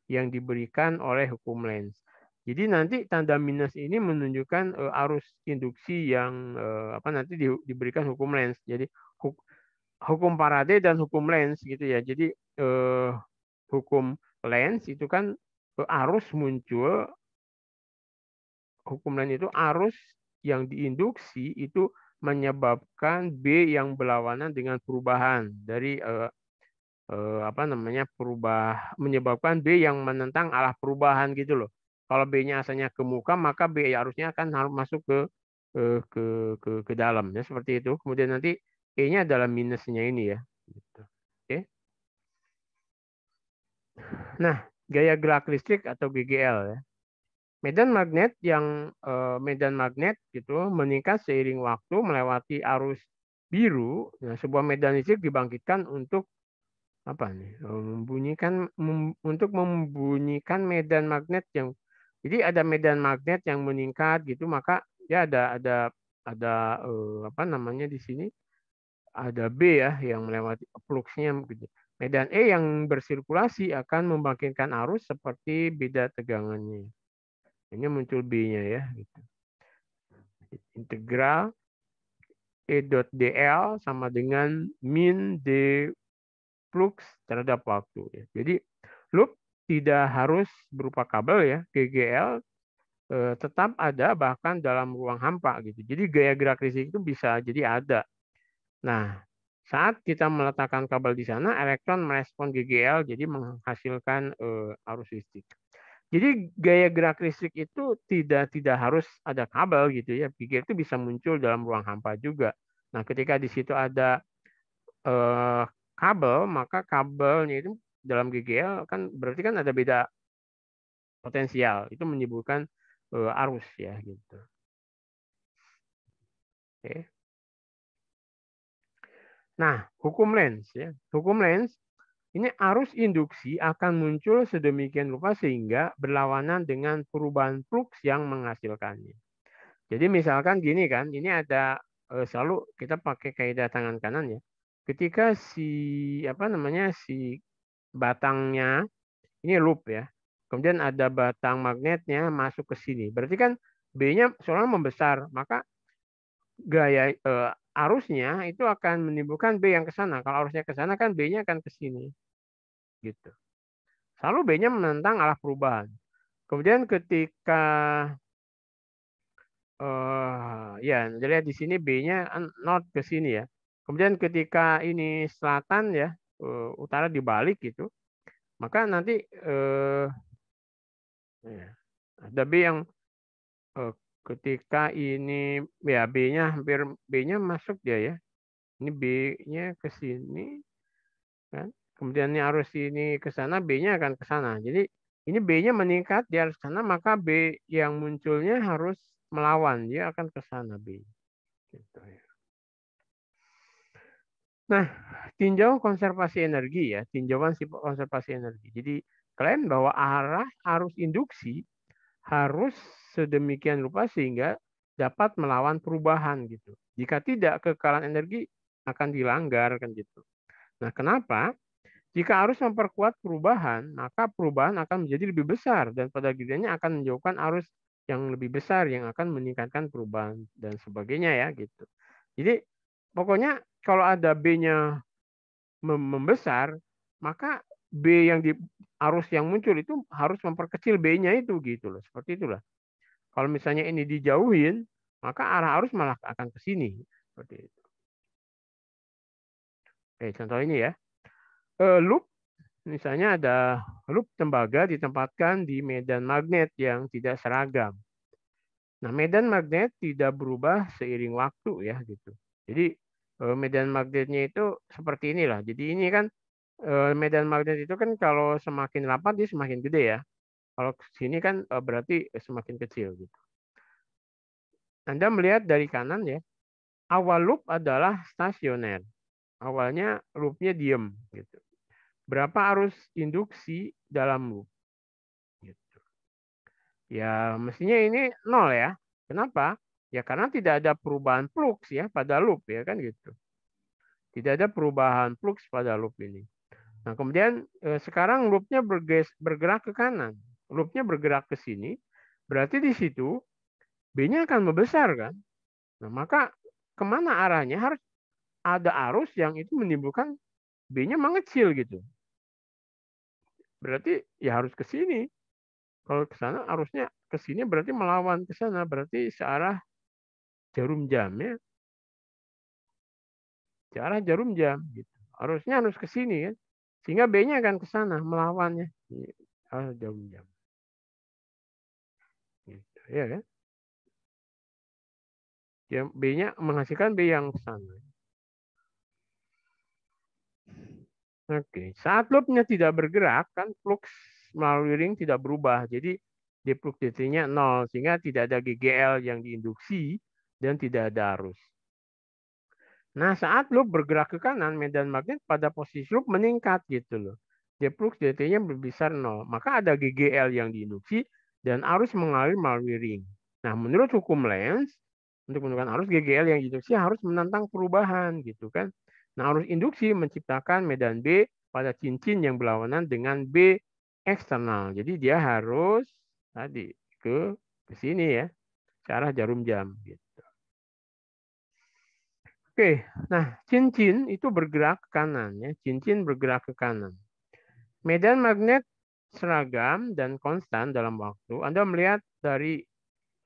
yang diberikan oleh hukum Lenz. Jadi nanti tanda minus ini menunjukkan arus induksi yang apa nanti diberikan hukum Lenz. Jadi hukum Faraday dan hukum Lenz gitu ya. Jadi hukum Lenz itu kan arus muncul, hukum Lenz itu arus yang diinduksi itu menyebabkan B yang berlawanan dengan perubahan dari apa namanya menyebabkan B yang menentang arah perubahan gitu loh. Kalau B-nya asalnya ke muka maka B arusnya akan harus masuk ke dalam ya seperti itu. Kemudian nanti E-nya adalah minusnya ini ya. Gitu. Oke. Nah, gaya gerak listrik atau GGL ya. Medan magnet gitu meningkat seiring waktu melewati arus biru. Nah, sebuah medan listrik dibangkitkan untuk apa nih? Untuk membunyikan medan magnet yang jadi ada medan magnet yang meningkat gitu maka ya ada apa namanya di sini ada B ya yang melewati fluxnya gitu. Medan E yang bersirkulasi akan membangkitkan arus seperti beda tegangannya. Ini muncul B-nya ya. Gitu. Integral E dot dl sama dengan min D flux terhadap waktu. Ya. Jadi loop tidak harus berupa kabel ya. GGL tetap ada bahkan dalam ruang hampa gitu. Jadi gaya gerak listrik itu bisa jadi ada. Nah, saat kita meletakkan kabel di sana, elektron merespon GGL jadi menghasilkan arus listrik. Jadi gaya gerak listrik itu tidak harus ada kabel gitu ya. GGL itu bisa muncul dalam ruang hampa juga. Nah, ketika di situ ada kabel, maka kabelnya itu dalam GGL kan berarti kan ada beda potensial. Itu menyebutkan arus ya gitu. Oke. Nah, hukum Lenz ya. Hukum Lenz ini arus induksi akan muncul sedemikian rupa sehingga berlawanan dengan perubahan flux yang menghasilkannya. Jadi misalkan gini kan, ini ada selalu kita pakai kaidah tangan kanan ya. Ketika si apa namanya si batangnya ini loop ya. Kemudian ada batang magnetnya masuk ke sini. Berarti kan B-nya seolah membesar, maka gaya arusnya itu akan menimbulkan B yang ke sana. Kalau arusnya ke sana kan B-nya akan ke sini. Gitu. Selalu B-nya menentang arah perubahan. Kemudian ketika ya, dilihat di sini B-nya north ke sini ya. Kemudian ketika ini selatan ya, utara dibalik gitu, maka nanti ya, ada B yang ketika ini ya B-nya hampir B-nya masuk dia ya. Ini B-nya ke sini kan. Kemudian ini arus ini ke sana, B-nya akan ke sana. Jadi ini B-nya meningkat di arus sana, maka B yang munculnya harus melawan, dia akan ke sana B. Gitu ya. Nah, tinjau konservasi energi ya, tinjauan konservasi energi. Jadi klaim bahwa arah arus induksi harus sedemikian rupa sehingga dapat melawan perubahan gitu. Jika tidak, kekalahan energi akan dilanggar kan gitu. Nah, kenapa? Jika arus memperkuat perubahan, maka perubahan akan menjadi lebih besar dan pada gilirannya akan menjauhkan arus yang lebih besar yang akan meningkatkan perubahan dan sebagainya ya gitu. Jadi pokoknya kalau ada B-nya membesar, maka B yang di arus yang muncul itu harus memperkecil B-nya itu gitu loh. Seperti itulah. Kalau misalnya ini dijauhin, maka arah arus malah akan ke sini. Seperti itu. Oke, contoh ini ya. Loop, misalnya ada loop tembaga ditempatkan di medan magnet yang tidak seragam. Nah, medan magnet tidak berubah seiring waktu ya gitu. Jadi medan magnetnya itu seperti inilah. Jadi ini kan medan magnet itu kan kalau semakin rapat dia semakin gede ya. Kalau sini kan berarti semakin kecil gitu. Anda melihat dari kanan ya, awal loop adalah stasioner. Awalnya loopnya diem gitu. Berapa arus induksi dalam loop? Gitu. Ya mestinya ini nol ya. Kenapa? Ya karena tidak ada perubahan flux ya pada loop ya kan gitu. Tidak ada perubahan flux pada loop ini. Nah kemudian sekarang loopnya bergerak ke kanan. Loopnya bergerak ke sini. Berarti di situ B-nya akan membesar kan. Nah maka kemana arahnya? Harus ada arus yang itu menimbulkan B-nya mengecil gitu. Berarti ya harus ke sini. Kalau ke sana arusnya ke sini berarti melawan ke sana. Berarti searah jarum jam ya. Searah jarum jam gitu. Harusnya harus ke sini kan. Sehingga B-nya akan ke sana melawannya. Arah jarum jam. Gitu, ya kan? Ya, B-nya menghasilkan B yang ke sana. Oke, saat loopnya tidak bergerak, kan flux melalui ring tidak berubah. Jadi defluxivitynya 0, sehingga tidak ada GGL yang diinduksi dan tidak ada arus. Nah, saat loop bergerak ke kanan, medan magnet pada posisi loop meningkat gitu loh. Defluxivitynya besar 0. Maka ada GGL yang diinduksi dan arus mengalir melalui ring. Nah, menurut hukum Lenz, untuk menentukan arus GGL yang diinduksi harus menantang perubahan gitu kan. Nah, arus induksi menciptakan medan B pada cincin yang berlawanan dengan B eksternal. Jadi dia harus tadi ke sini ya, ke arah jarum jam gitu. Oke, nah cincin itu bergerak ke kanan ya, cincin bergerak ke kanan. Medan magnet seragam dan konstan dalam waktu. Anda melihat dari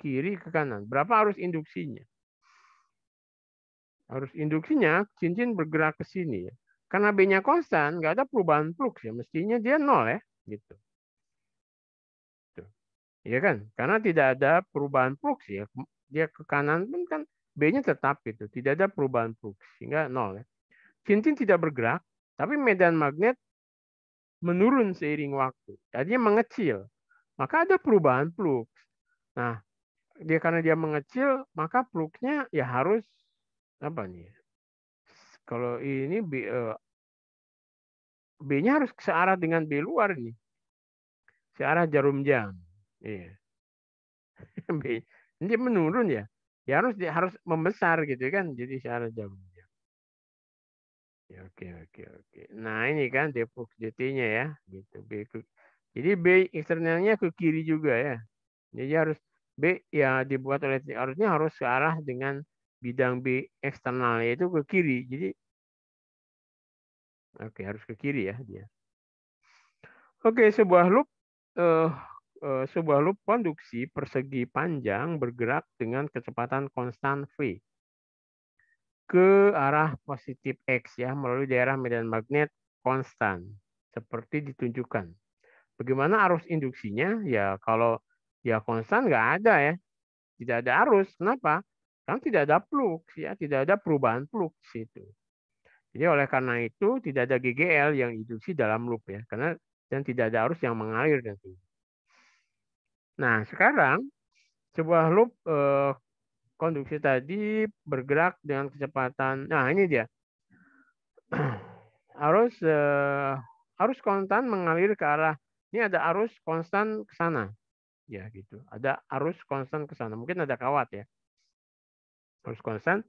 kiri ke kanan, berapa arus induksinya? Arus induksinya cincin bergerak ke sini ya. Karena B-nya konstan, nggak ada perubahan flux ya, mestinya dia nol ya, gitu. Iya kan? Karena tidak ada perubahan flux ya. Dia ke kanan pun kan B-nya tetap gitu, tidak ada perubahan flux sehingga nol ya. Cincin tidak bergerak, tapi medan magnet menurun seiring waktu. Jadinya mengecil. Maka ada perubahan flux. Nah, dia karena dia mengecil, maka fluxnya ya harus apa nih? Kalau ini B-nya harus searah dengan B luar nih. Searah jarum jam. Iya. B. Ini menurun ya. Ya harus membesar gitu kan. Jadi searah jarum jam. Ya, oke oke oke. Nah, ini kan depok DT-nya ya, gitu. Jadi B eksternalnya ke kiri juga ya. Jadi harus B ya dibuat oleh harusnya harus ke arah dengan bidang B eksternal yaitu ke kiri. Jadi oke harus ke kiri ya dia. Oke, sebuah loop eh, sebuah loop konduksi persegi panjang bergerak dengan kecepatan konstan V ke arah positif X ya melalui daerah medan magnet konstan seperti ditunjukkan. Bagaimana arus induksinya? Ya kalau ya konstan nggak ada ya, tidak ada arus. Kenapa? Karena tidak ada flux ya, tidak ada perubahan flux itu. Jadi oleh karena itu tidak ada GGL yang induksi dalam loop ya, karena dan tidak ada arus yang mengalir nanti. Nah sekarang sebuah loop konduksi tadi bergerak dengan kecepatan. Nah ini dia arus konstan mengalir ke arah ini ada arus konstan ke sana ya gitu. Ada arus konstan ke sana. Mungkin ada kawat ya. Arus konstan.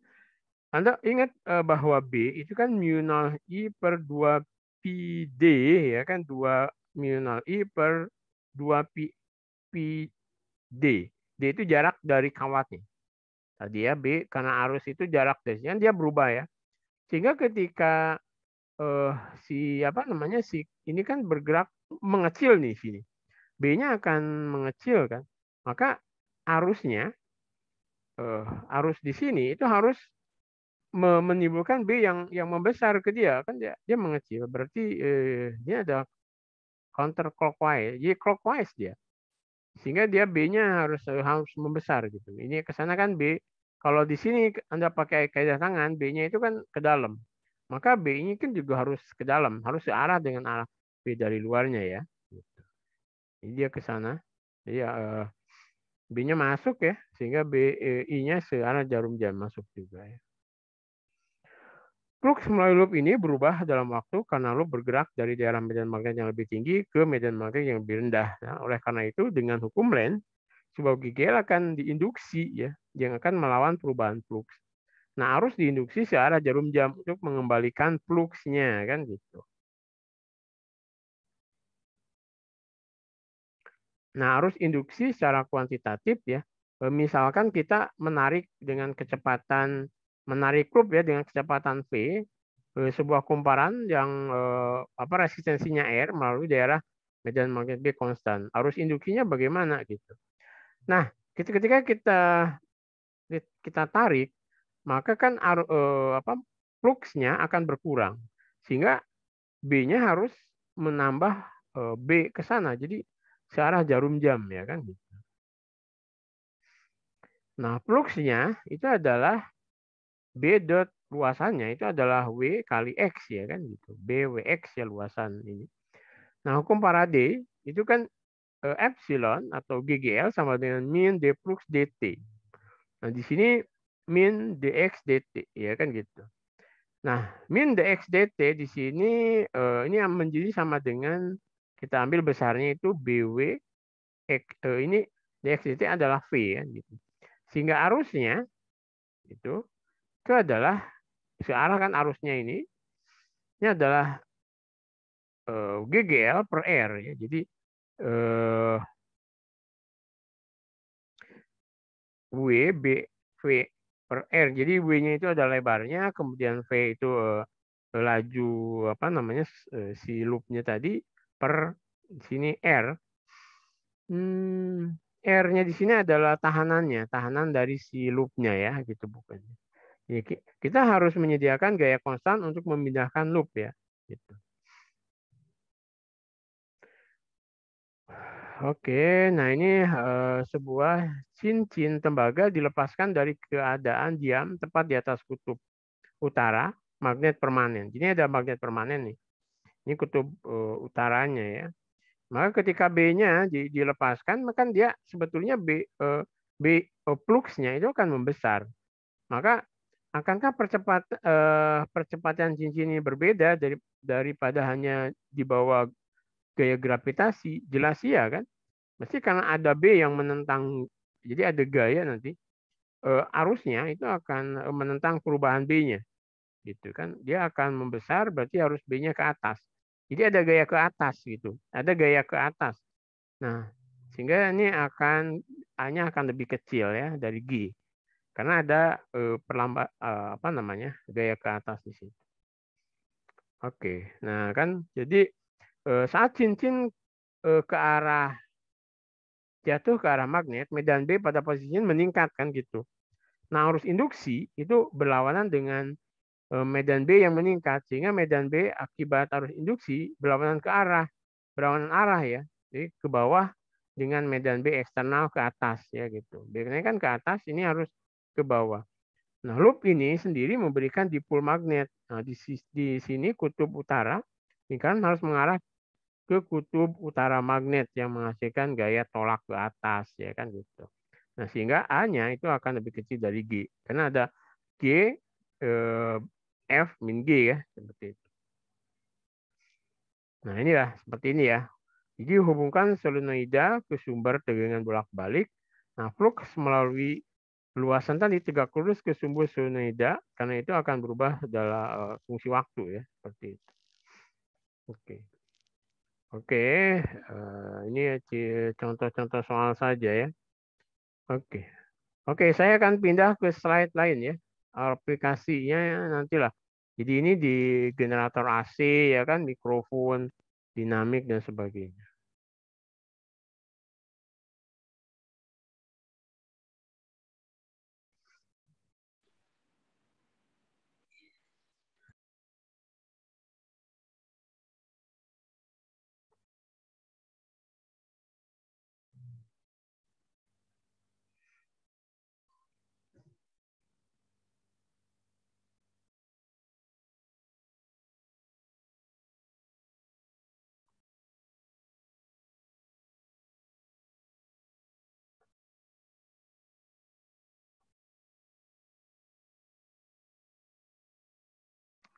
Anda ingat bahwa B itu kan mu 0 I per 2 pi D ya kan 2 mu 0 I per 2 pi D. D itu jarak dari kawatnya. Tadi ya B karena arus itu jarak dari sini dia berubah ya. Sehingga ketika si apa namanya si ini kan bergerak mengecil nih sini. B-nya akan mengecil kan. Maka arusnya arus di sini itu harus menimbulkan B yang membesar ke dia kan dia mengecil. Berarti dia ada counter clockwise. Jadi clockwise dia. Sehingga dia B-nya harus membesar gitu. Ini ke sana kan B. Kalau di sini Anda pakai kaidah tangan, B-nya itu kan ke dalam. Maka B ini kan juga harus ke dalam, harus searah dengan arah B dari luarnya ya. Jadi dia ke sana. Jadi B-nya masuk ya, sehingga I-nya searah jarum jam masuk juga ya. Flux melalui loop ini berubah dalam waktu karena loop bergerak dari daerah medan magnet yang lebih tinggi ke medan magnet yang lebih rendah. Nah, oleh karena itu, dengan hukum Lenz, sebuah GGL akan diinduksi ya, yang akan melawan perubahan flux. Nah, arus diinduksi searah jarum jam untuk mengembalikan fluxnya kan gitu. Nah, arus induksi secara kuantitatif ya, misalkan kita menarik dengan kecepatan menarik loop ya dengan kecepatan V, sebuah kumparan yang apa resistensinya R melalui daerah medan magnet B konstan. Arus induksinya bagaimana gitu. Nah, ketika kita tarik, maka kan apa fluxnya akan berkurang. Sehingga B-nya harus menambah B ke sana. Jadi searah jarum jam ya kan gitu. Nah, fluxnya itu adalah B dot luasannya itu adalah W kali X ya kan gitu. BWX ya luasan ini. Nah, hukum Faraday itu kan epsilon atau GGL sama dengan min D flux dt. Nah, di sini min dx dt ya kan gitu. Nah, min dx dt di sini ini yang menjadi sama dengan kita ambil besarnya itu BW ini dx dt adalah V ya gitu. Sehingga arusnya itu adalah searah kan arusnya ini adalah GGL per R ya. Jadi W B V per R. Jadi W-nya itu ada lebarnya, kemudian V itu laju apa namanya si loopnya tadi per sini R. R-nya di sini adalah tahanannya, tahanan dari si loopnya ya gitu bukan. Jadi kita harus menyediakan gaya konstan untuk memindahkan loop ya. Gitu. Oke, nah ini sebuah cincin tembaga dilepaskan dari keadaan diam tepat di atas kutub utara, magnet permanen. Ini ada magnet permanen nih. Ini kutub utaranya ya. Maka ketika B-nya dilepaskan, maka dia sebetulnya B fluxnya itu akan membesar. Maka akankah percepatan cincin ini berbeda daripada hanya di bawah gaya gravitasi? Jelas iya kan? Mesti karena ada B yang menentang, jadi ada gaya nanti arusnya itu akan menentang perubahan B-nya, gitu kan? Dia akan membesar, berarti arus B-nya ke atas. Jadi ada gaya ke atas gitu, ada gaya ke atas. Nah, sehingga ini hanya akan lebih kecil ya dari G, karena ada apa namanya gaya ke atas di sini. Oke, nah kan jadi saat cincin ke arah jatuh ke arah magnet, medan B pada posisinya meningkat kan gitu. Nah, arus induksi itu berlawanan dengan medan B yang meningkat, sehingga medan B akibat arus induksi berlawanan arah ya. Jadi ke bawah dengan medan B eksternal ke atas ya gitu. Biasanya kan ke atas, ini harus ke bawah. Nah, loop ini sendiri memberikan dipol magnet. Nah, di sini kutub utara ini kan harus mengarah ke kutub utara magnet yang menghasilkan gaya tolak ke atas ya kan gitu. Nah, sehingga A-nya itu akan lebih kecil dari G karena ada G F min G ya seperti itu. Nah, inilah seperti ini ya. Jadi hubungkan solenoida ke sumber tegangan bolak-balik. Nah, flux melalui luasan tadi tegak lurus ke sumber solenoida karena itu akan berubah dalam fungsi waktu ya seperti itu. Oke. Oke, ini contoh-contoh soal saja ya. Oke. Oke, saya akan pindah ke slide lain ya. Aplikasinya nantilah. Jadi ini di generator AC ya kan, mikrofon, dinamik dan sebagainya.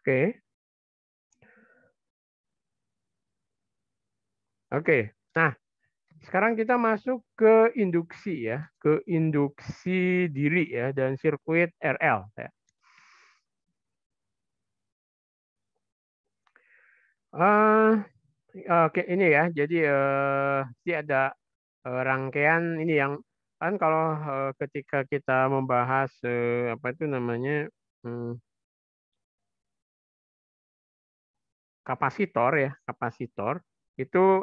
Oke. Oke. Nah, sekarang kita masuk ke induksi ya, ke induksi diri ya dan sirkuit RL ya. Oke, ini ya. Jadi ada rangkaian ini yang kan kalau ketika kita membahas apa itu namanya hmm, kapasitor ya, kapasitor itu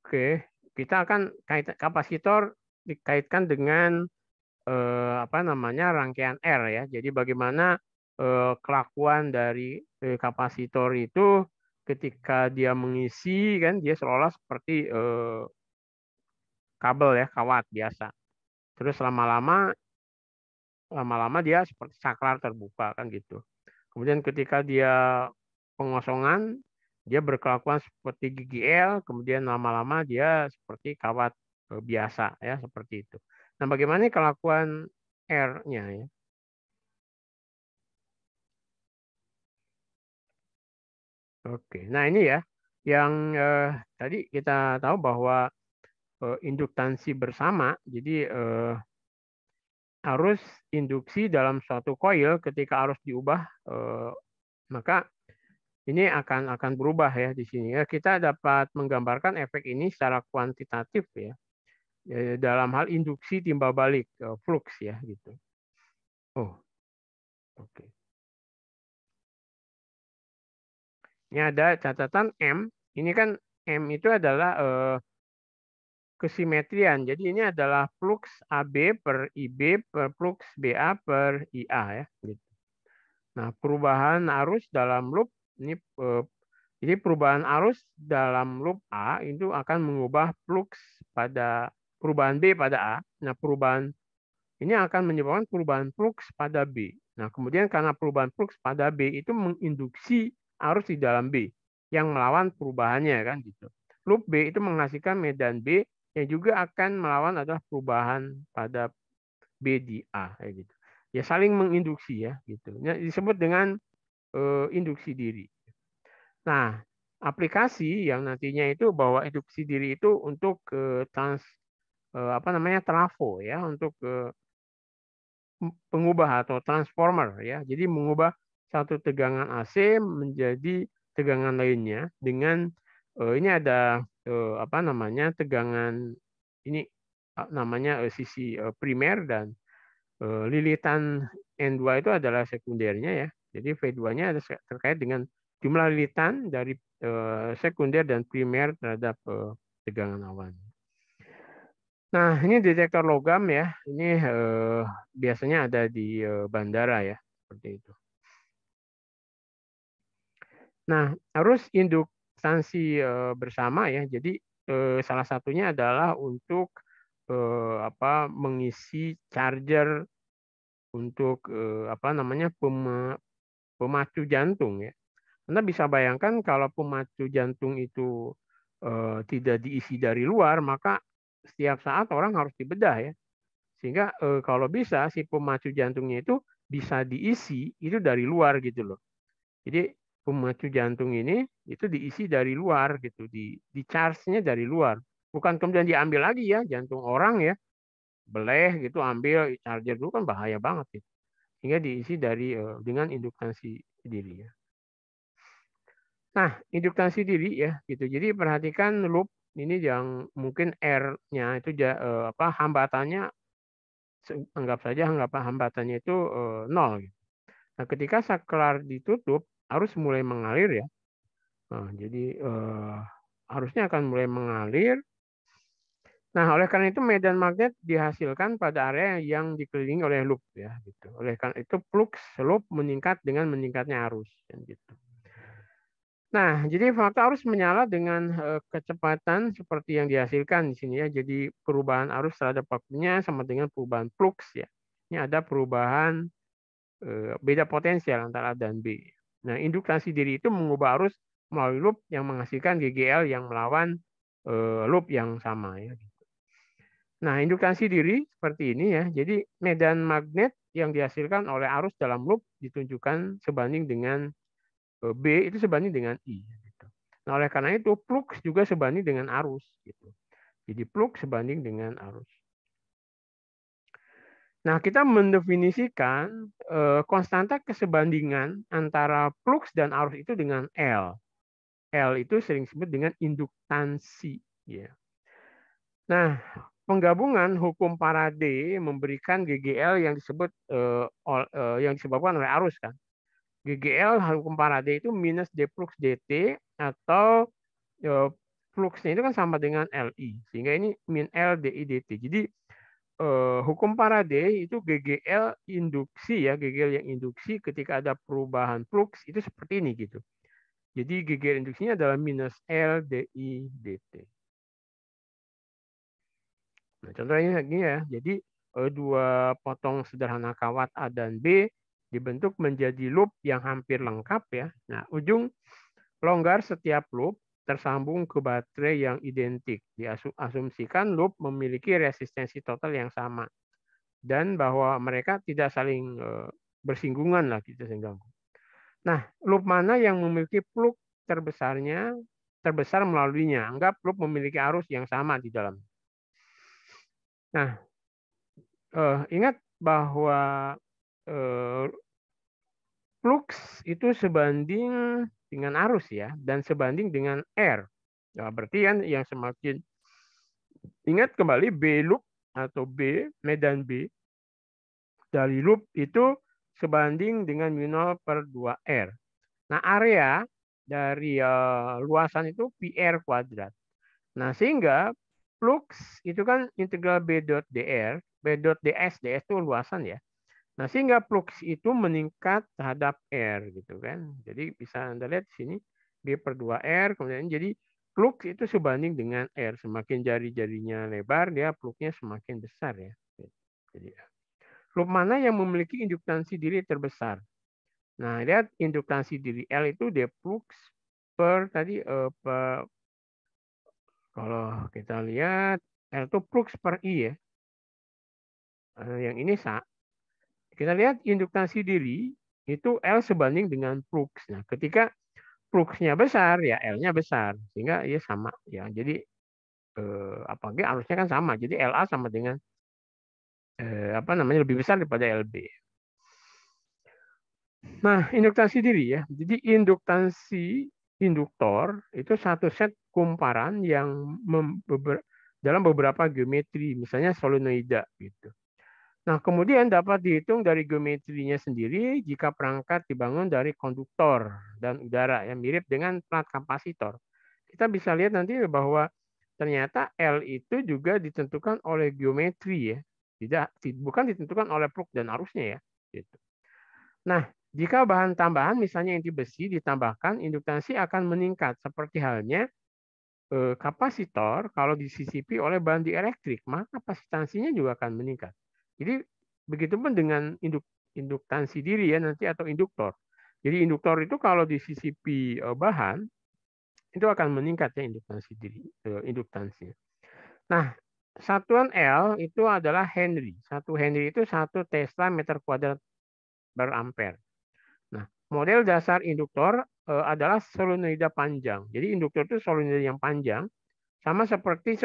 oke, kita akan kapasitor dikaitkan dengan apa namanya rangkaian R ya. Jadi bagaimana kelakuan dari kapasitor itu ketika dia mengisi kan dia seolah seperti kabel ya, kawat biasa. Terus lama-lama dia seperti saklar terbuka kan gitu. Kemudian ketika dia pengosongan, dia berkelakuan seperti gigi L, kemudian lama-lama dia seperti kawat biasa ya, seperti itu. Nah, bagaimana kelakuan R-nya ya? Oke. Nah, ini ya yang tadi kita tahu bahwa induktansi bersama, jadi arus induksi dalam suatu koil ketika arus diubah maka ini akan berubah ya di sini ya. Kita dapat menggambarkan efek ini secara kuantitatif ya dalam hal induksi timbal balik flux ya gitu. Oh, oke. Ini ada catatan M. Ini kan M itu adalah kesimetrian. Jadi ini adalah flux AB per IB per flux BA per IA ya. Gitu. Nah, perubahan arus dalam loop ini jadi perubahan arus dalam loop A itu akan mengubah flux pada perubahan B pada A. Nah, perubahan ini akan menyebabkan perubahan flux pada B. Nah, kemudian karena perubahan flux pada B itu menginduksi arus di dalam B yang melawan perubahannya kan gitu. Loop B itu menghasilkan medan B yang juga akan melawan adalah perubahan pada B di A kayak gitu. Ya saling menginduksi ya gitu. Ya, disebut dengan induksi diri. Nah, aplikasi yang nantinya itu bahwa induksi diri itu untuk apa namanya trafo ya, untuk pengubah atau transformer ya. Jadi mengubah satu tegangan AC menjadi tegangan lainnya dengan ini ada apa namanya tegangan ini namanya sisi primer dan lilitan N2 itu adalah sekundernya ya. Jadi V2-nya ada terkait dengan jumlah lilitan dari sekunder dan primer terhadap tegangan awan. Nah, ini detektor logam ya. Ini biasanya ada di bandara ya, seperti itu. Nah, arus induktansi bersama ya. Jadi salah satunya adalah untuk mengisi charger untuk pemacu jantung ya. Anda bisa bayangkan kalau pemacu jantung itu tidak diisi dari luar, maka setiap saat orang harus dibedah ya. Sehingga kalau bisa si pemacu jantungnya itu bisa diisi itu dari luar gitu loh. Jadi pemacu jantung ini itu diisi dari luar gitu, di charge-nya dari luar. Bukan kemudian diambil lagi ya jantung orang ya, beleh gitu ambil charger dulu kan bahaya banget gitu. Sehingga diisi dari dengan induktansi diri ya. Nah, induktansi diri ya gitu. Jadi perhatikan loop ini yang mungkin R-nya itu hambatannya anggap saja hambatannya itu 0 gitu. Nah, ketika saklar ditutup arus mulai mengalir ya. Nah, jadi arusnya akan mulai mengalir. Nah, oleh karena itu medan magnet dihasilkan pada area yang dikelilingi oleh loop ya gitu. Oleh karena itu flux loop meningkat dengan meningkatnya arus gitu. Nah, jadi faktor arus menyala dengan kecepatan seperti yang dihasilkan di sini ya. Jadi perubahan arus terhadap waktunya sama dengan perubahan flux ya. Ini ada perubahan beda potensial antara A dan B. Nah, induktasi diri itu mengubah arus melalui loop yang menghasilkan GGL yang melawan loop yang sama ya. Nah, induktasi diri seperti ini ya. Jadi medan magnet yang dihasilkan oleh arus dalam loop ditunjukkan sebanding dengan B itu sebanding dengan I. Gitu. Nah, oleh karena itu flux juga sebanding dengan arus. Gitu. Jadi flux sebanding dengan arus. Nah, kita mendefinisikan konstanta kesebandingan antara flux dan arus itu dengan L. L itu sering disebut dengan induktansi. Ya. Nah, penggabungan hukum Faraday memberikan GGL yang disebabkan oleh arus kan. GGL hukum Faraday itu minus D flux dt atau fluxnya itu kan sama dengan LI. Sehingga ini min L DI dt. Jadi hukum Faraday itu GGL induksi ya, GGL yang induksi ketika ada perubahan flux itu seperti ini gitu. Jadi GGL induksinya adalah minus L DI dt. Nah, contohnya gini ya. Jadi dua potong sederhana kawat A dan B dibentuk menjadi loop yang hampir lengkap ya. Nah, ujung longgar setiap loop tersambung ke baterai yang identik. Diasumsikan loop memiliki resistensi total yang sama dan bahwa mereka tidak saling bersinggungan lah gitu sehingga. Nah, loop mana yang memiliki flux terbesar melaluinya? Anggap loop memiliki arus yang sama di dalam. Nah, ingat bahwa flux itu sebanding dengan arus ya, dan sebanding dengan R. Nah, berarti kan yang semakin ingat kembali B loop atau B medan B dari loop itu sebanding dengan mu0/2R. Nah, area dari luasan itu PR kuadrat. Nah, sehingga flux itu kan integral B dot dr, B dot ds, ds itu luasan ya. Nah, sehingga flux itu meningkat terhadap R gitu kan. Jadi bisa Anda lihat di sini B/2R, kemudian jadi flux itu sebanding dengan R. Semakin jari-jarinya lebar, dia fluxnya semakin besar ya. Jadi loop mana yang memiliki induktansi diri terbesar? Nah, lihat induktansi diri L itu D flux per tadi kalau kita lihat L itu flux per I ya. Yang ini kita lihat induktansi diri itu L sebanding dengan flux. Nah, ketika fluxnya besar ya L-nya besar sehingga ya sama ya. Jadi arusnya kan sama. Jadi LA sama dengan lebih besar daripada LB. Nah, induktansi diri ya. Jadi induktor itu satu set kumparan yang dalam beberapa geometri, misalnya solenoida gitu. Nah, kemudian dapat dihitung dari geometrinya sendiri jika perangkat dibangun dari konduktor dan udara yang mirip dengan plat kapasitor. Kita bisa lihat nanti bahwa ternyata L itu juga ditentukan oleh geometri ya. Bukan ditentukan oleh flux dan arusnya ya. Gitu. Nah, jika bahan tambahan misalnya inti besi ditambahkan, induktansi akan meningkat seperti halnya kapasitor kalau disisipi oleh bahan dielektrik, maka kapasitansinya juga akan meningkat. Jadi begitupun dengan induktansi diri ya nanti atau induktor. Jadi induktor itu kalau disisipi bahan itu akan meningkat ya induktansi diri, induktansi. Nah, satuan L itu adalah Henry. 1 Henry itu 1 Tesla meter kuadrat per ampere. Nah, model dasar induktor adalah solenoida panjang. Jadi induktor itu solenoida yang panjang, sama seperti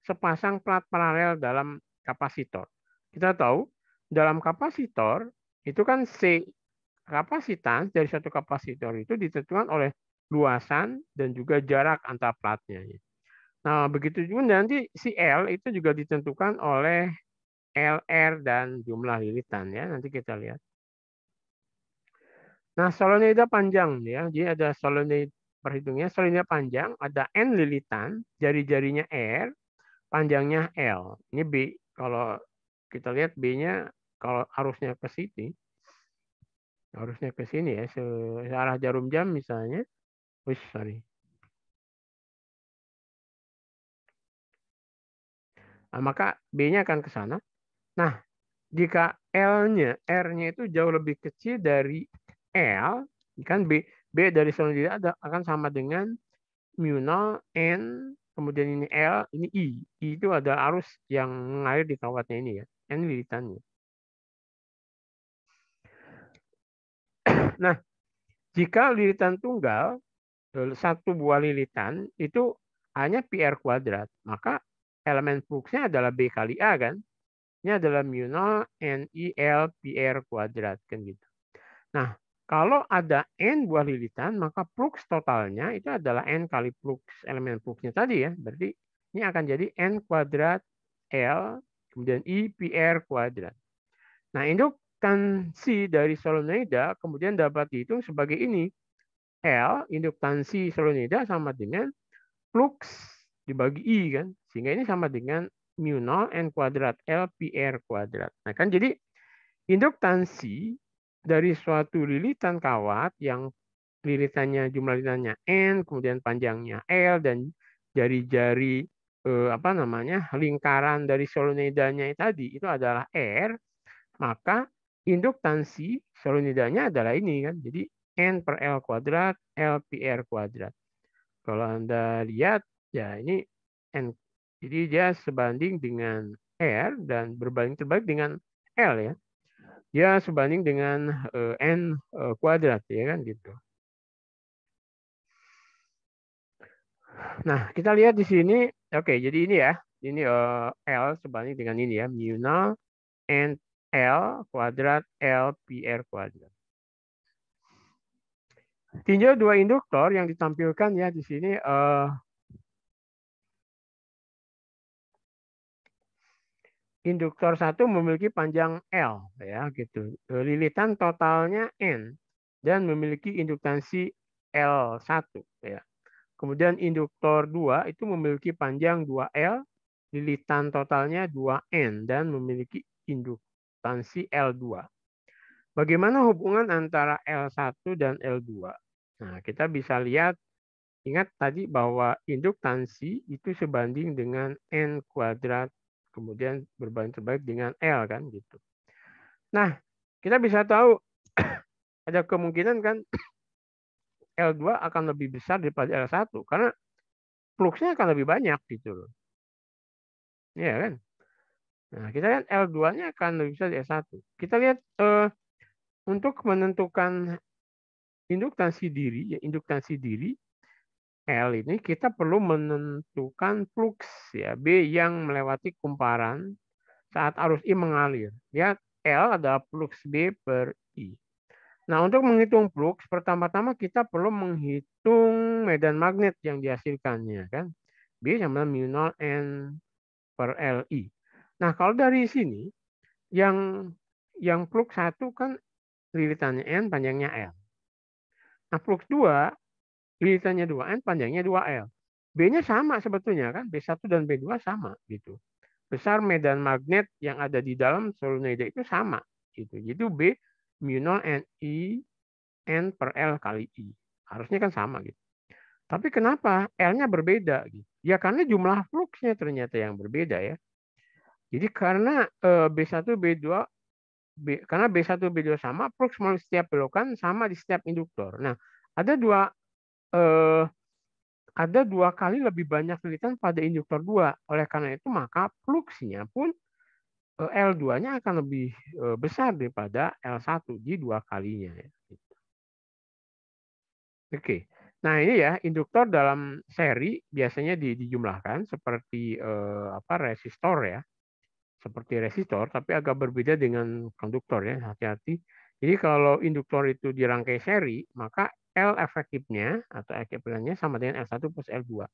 sepasang plat paralel dalam kapasitor. Kita tahu dalam kapasitor itu kan C kapasitas dari satu kapasitor itu ditentukan oleh luasan dan juga jarak antar platnya. Nah, begitu juga nanti si L itu juga ditentukan oleh LR dan jumlah lilitan ya. Nanti kita lihat. Nah, solenoida panjang ya. Jadi ada solenoida perhitungnya solenoida panjang, ada N lilitan, jari-jarinya R, panjangnya L. Ini B. Kalau kita lihat B-nya kalau arusnya ke sini, harusnya ke sini ya, searah jarum jam misalnya. Sorry. Nah, maka B-nya akan ke sana. Nah, jika L-nya, R-nya itu jauh lebih kecil dari L, kan B dari solenoida akan sama dengan mu0 N, kemudian ini L, ini I. I itu ada arus yang mengalir di kawatnya ini ya, N lilitannya. Nah, jika lilitan tunggal, satu buah lilitan itu hanya PR kuadrat, maka elemen fluksnya adalah B kali A kan. Ini adalah mu0 NIL PR kuadrat kan gitu. Nah, kalau ada N buah lilitan, maka flux totalnya itu adalah N kali flux elemen fluksnya tadi ya. Berarti ini akan jadi N kuadrat L, kemudian I PR kuadrat. Nah, induktansi dari solenoida kemudian dapat dihitung sebagai ini. L, induktansi solenoida sama dengan flux dibagi I kan. Sehingga ini sama dengan mu0 N kuadrat L PR kuadrat. Nah, kan jadi induktansi dari suatu lilitan kawat yang lilitannya jumlah lilitannya N, kemudian panjangnya L dan jari-jari apa namanya lingkaran dari solenoidanya tadi itu adalah R, maka induktansi solenoidanya adalah ini kan. Jadi N per L kuadrat L PR kuadrat. Kalau Anda lihat ya ini N. Jadi dia sebanding dengan R dan berbanding terbalik dengan L ya. Dia sebanding dengan N kuadrat ya kan gitu. Nah, kita lihat di sini, oke, jadi ini ya, ini L sebanding dengan ini ya, mu0 N L kuadrat L PR kuadrat. Tinjau dua induktor yang ditampilkan ya di sini. Induktor 1 memiliki panjang L ya gitu. Lilitan totalnya N dan memiliki induktansi L1 ya. Kemudian induktor 2 itu memiliki panjang 2L, lilitan totalnya 2N dan memiliki induktansi L2. Bagaimana hubungan antara L1 dan L2? Nah, kita bisa lihat, ingat tadi bahwa induktansi itu sebanding dengan N kuadrat, kemudian berbanding terbalik dengan L kan gitu. Nah, kita bisa tahu ada kemungkinan kan L2 akan lebih besar daripada L1 karena fluksnya akan lebih banyak gitu loh. Iya kan? Nah, kita lihat L2-nya akan lebih besar dari L1. Kita lihat untuk menentukan induktansi diri, ya induktansi diri L ini kita perlu menentukan flux ya B yang melewati kumparan saat arus I mengalir. Ya, L adalah flux B per I. Nah, untuk menghitung flux, pertama-tama kita perlu menghitung medan magnet yang dihasilkannya kan. B sama mu0 N per Li. Nah, kalau dari sini yang flux 1 kan lilitannya N, panjangnya L. Nah, flux 2 lilitannya 2N, panjangnya 2L. B-nya sama sebetulnya kan, B1 dan B2 sama gitu. Besar medan magnet yang ada di dalam solenoida itu sama gitu. Jadi B mu0 N I N per L kali I. Harusnya kan sama gitu. Tapi kenapa L-nya berbeda gitu? Ya karena jumlah fluksnya ternyata yang berbeda ya. Jadi karena B1 B2 karena B1 B2 sama, flux melalui setiap belokan sama di setiap induktor. Nah, ada dua eh, ada 2 kali lebih banyak lilitan pada induktor 2. Oleh karena itu maka fluksnya pun L2-nya akan lebih besar daripada L1 di 2 kalinya ya. Oke. Nah, ini ya induktor dalam seri biasanya dijumlahkan seperti resistor ya. Seperti resistor tapi agak berbeda dengan konduktor ya, hati-hati. Jadi kalau induktor itu dirangkai seri, maka L efektifnya atau ekuivalennya sama dengan L1 plus L2.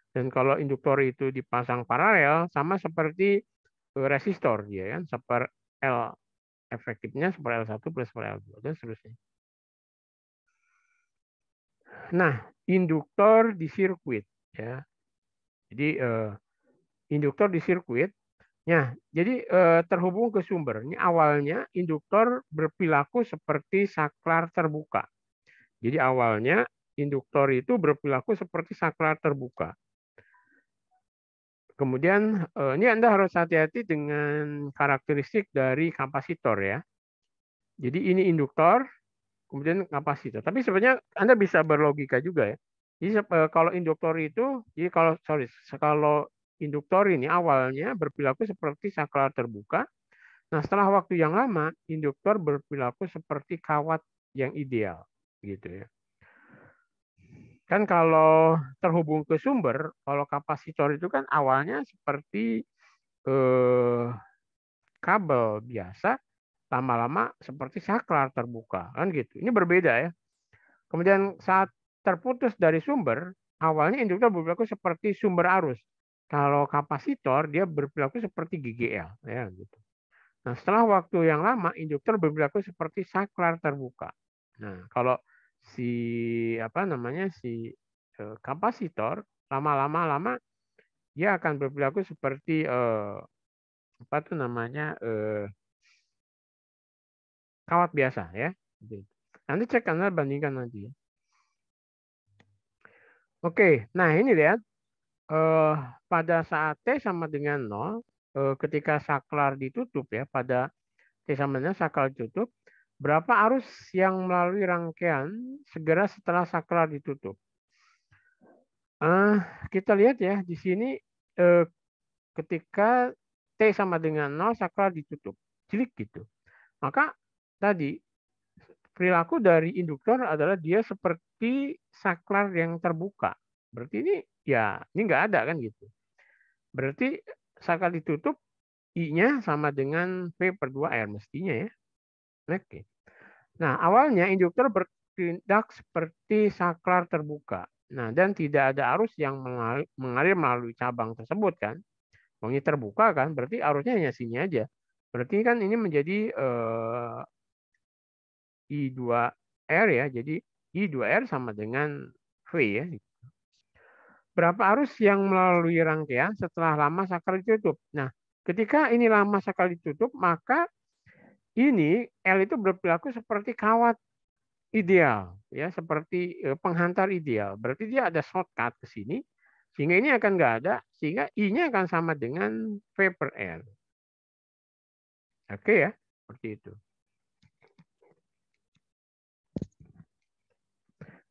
Dan kalau induktor itu dipasang paralel sama seperti resistor dia kan, seper L efektifnya seper L1 plus seper L2 dan seterusnya. Nah, induktor di sirkuit ya. Jadi induktor di sirkuit. Nah, jadi terhubung ke sumber. Ini awalnya induktor berperilaku seperti saklar terbuka. Jadi awalnya induktor itu berperilaku seperti saklar terbuka. Kemudian ini Anda harus hati-hati dengan karakteristik dari kapasitor ya. Jadi ini induktor, kemudian kapasitor. Tapi sebenarnya Anda bisa berlogika juga ya. Jadi kalau induktor itu, jadi kalau induktor ini awalnya berperilaku seperti saklar terbuka. Nah, setelah waktu yang lama, induktor berperilaku seperti kawat yang ideal, gitu ya. Kan kalau terhubung ke sumber, kalau kapasitor itu kan awalnya seperti kabel biasa, lama-lama seperti saklar terbuka, kan gitu. Ini berbeda ya. Kemudian saat terputus dari sumber, awalnya induktor berperilaku seperti sumber arus. Kalau kapasitor dia berperilaku seperti GGL, ya gitu. Nah, setelah waktu yang lama, induktor berperilaku seperti saklar terbuka. Nah, kalau si kapasitor lama-lama dia akan berperilaku seperti kawat biasa ya. Nanti cek Anda bandingkan nanti ya. Oke, nah ini lihat pada saat T sama dengan 0, ketika saklar ditutup ya, pada T sama dengan saklar ditutup, berapa arus yang melalui rangkaian segera setelah saklar ditutup? Kita lihat ya di sini ketika T sama dengan 0 saklar ditutup, cilik gitu. Maka tadi perilaku dari induktor adalah dia seperti saklar yang terbuka. Berarti ini nggak ada kan gitu. Berarti saklar ditutup I-nya sama dengan V per 2R mestinya ya. Oke. Nah, awalnya induktor bertindak seperti saklar terbuka. Nah, dan tidak ada arus yang mengalir melalui cabang tersebut kan. Ini terbuka kan, berarti arusnya hanya sini aja. Berarti kan ini menjadi I2R ya. Jadi I2R sama dengan V ya. Berapa arus yang melalui rangkaian setelah lama saklar ditutup? Nah, ketika ini lama saklar ditutup, maka ini L itu berperilaku seperti kawat ideal ya, seperti penghantar ideal. Berarti dia ada shortcut ke sini sehingga ini akan nggak ada, sehingga I-nya akan sama dengan V per L. Oke ya, seperti itu.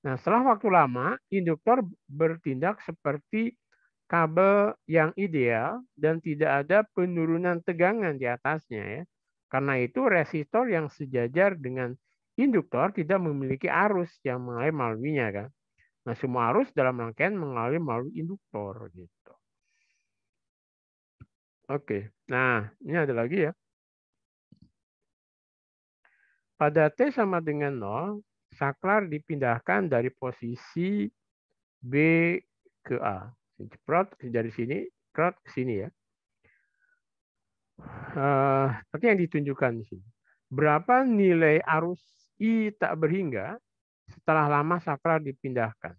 Nah, setelah waktu lama, induktor bertindak seperti kabel yang ideal dan tidak ada penurunan tegangan di atasnya ya. Karena itu resistor yang sejajar dengan induktor tidak memiliki arus yang mengalir melaluinya kan. Nah, semua arus dalam rangkaian mengalir melalui induktor gitu. Oke. Nah, ini ada lagi ya. Pada T sama dengan 0, saklar dipindahkan dari posisi B ke A. Ceprot dari sini, ceprot ke sini ya. Seperti yang ditunjukkan di sini. Berapa nilai arus I tak berhingga setelah lama saklar dipindahkan?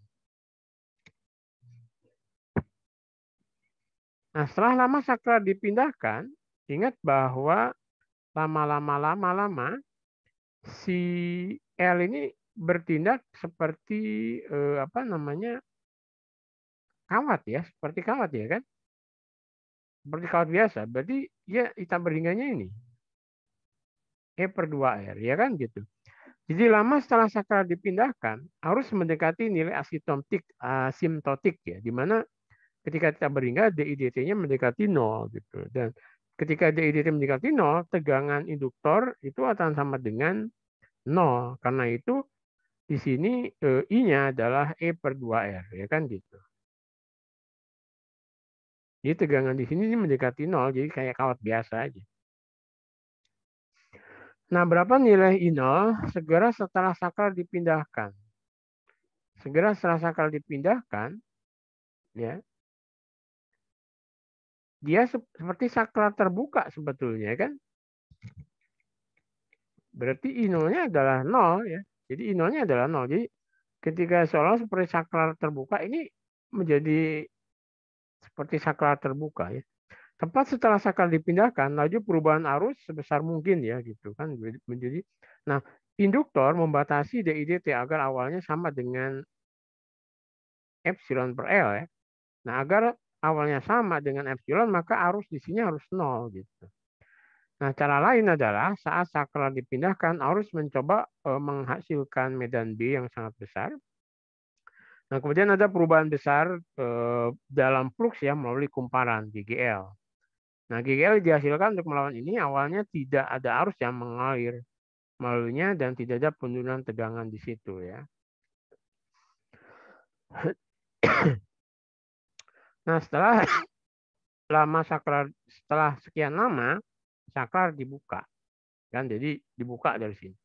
Nah, setelah lama saklar dipindahkan, ingat bahwa lama-lama si L ini bertindak seperti apa namanya kawat ya, seperti kawat ya kan, seperti kawat biasa. Berarti ya kita berhingganya ini E/2R ya kan gitu. Jadi lama setelah saklar dipindahkan harus mendekati nilai asimptotik ya, di mana ketika kita berhingga DIDT-nya mendekati 0 gitu. Dan ketika DIDT mendekati 0, tegangan induktor itu akan sama dengan 0. Karena itu di sini I-nya adalah E/2R ya kan gitu. Jadi tegangan di sini mendekati 0, jadi kayak kawat biasa aja. Nah, berapa nilai I0 segera setelah saklar dipindahkan? Segera setelah saklar dipindahkan, ya, dia seperti saklar terbuka sebetulnya kan. Berarti I0-nya adalah 0 ya. Jadi I0-nya adalah 0. Jadi ketika seolah seperti saklar terbuka ini menjadi seperti saklar terbuka ya. Tepat setelah saklar dipindahkan, laju perubahan arus sebesar mungkin ya gitu kan menjadi. Nah, induktor membatasi DIDT agar awalnya sama dengan epsilon per L ya. Nah, agar awalnya sama dengan epsilon maka arus di sini harus 0 gitu. Nah, cara lain adalah saat saklar dipindahkan arus mencoba menghasilkan medan B yang sangat besar. Nah, kemudian ada perubahan besar dalam flux ya melalui kumparan GGL. Nah, GGL dihasilkan untuk melawan ini awalnya tidak ada arus yang mengalir melaluinya dan tidak ada penurunan tegangan di situ ya. Nah, setelah sekian lama saklar dibuka kan, jadi dibuka dari sini.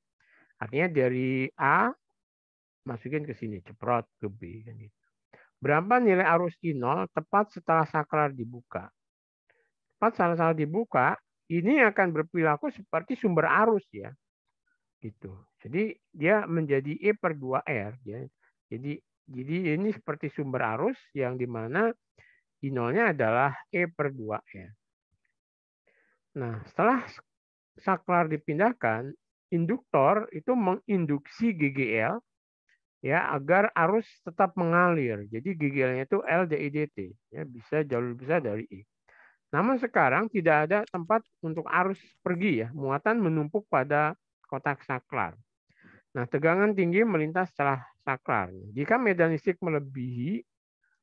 Artinya dari A masukin ke sini, ceprot ke B kan gitu. Berapa nilai arus I0 tepat setelah saklar dibuka? Tepat setelah dibuka, ini akan berperilaku seperti sumber arus ya. Gitu. Jadi dia menjadi E/2R ya. Jadi ini seperti sumber arus yang dimana I0-nya adalah E/2R. Nah, setelah saklar dipindahkan, induktor itu menginduksi GGL ya agar arus tetap mengalir. Jadi GGL-nya itu LDIDT ya, bisa jauh lebih besar dari I. Namun sekarang tidak ada tempat untuk arus pergi ya, muatan menumpuk pada kotak saklar. Nah, tegangan tinggi melintas setelah saklar. Jika medan listrik melebihi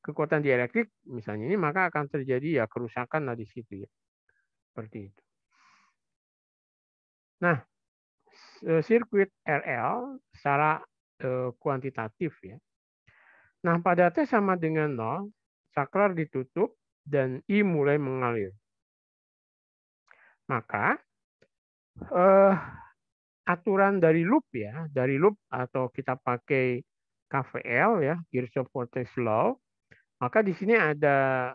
kekuatan dielektrik, misalnya ini, maka akan terjadi ya kerusakan di situ ya. Seperti itu. Nah, sirkuit RL secara kuantitatif ya. Nah, pada T sama dengan 0, saklar ditutup dan I mulai mengalir. Maka aturan dari loop ya, dari loop atau kita pakai KVL ya, Kirchhoff Voltage Law, maka di sini ada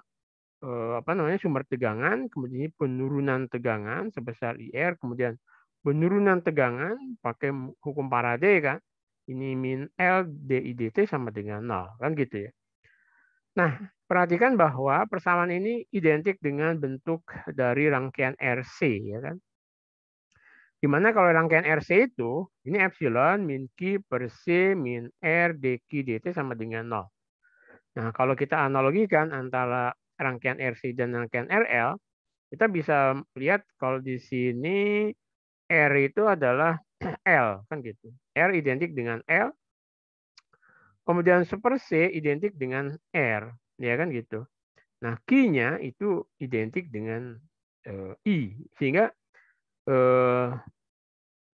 apa namanya sumber tegangan, kemudian penurunan tegangan sebesar IR, kemudian penurunan tegangan pakai hukum Faraday kan, ini min L DIDT sama dengan 0 kan gitu ya. Nah, perhatikan bahwa persamaan ini identik dengan bentuk dari rangkaian RC ya kan. Dimana kalau rangkaian RC itu, ini epsilon min Q per C min R dQ dt sama dengan 0. Nah, kalau kita analogikan antara rangkaian RC dan rangkaian RL, kita bisa lihat kalau di sini R itu adalah L, kan gitu. R identik dengan L, kemudian super C identik dengan R, ya kan gitu. Nah, Q-nya itu identik dengan I, sehingga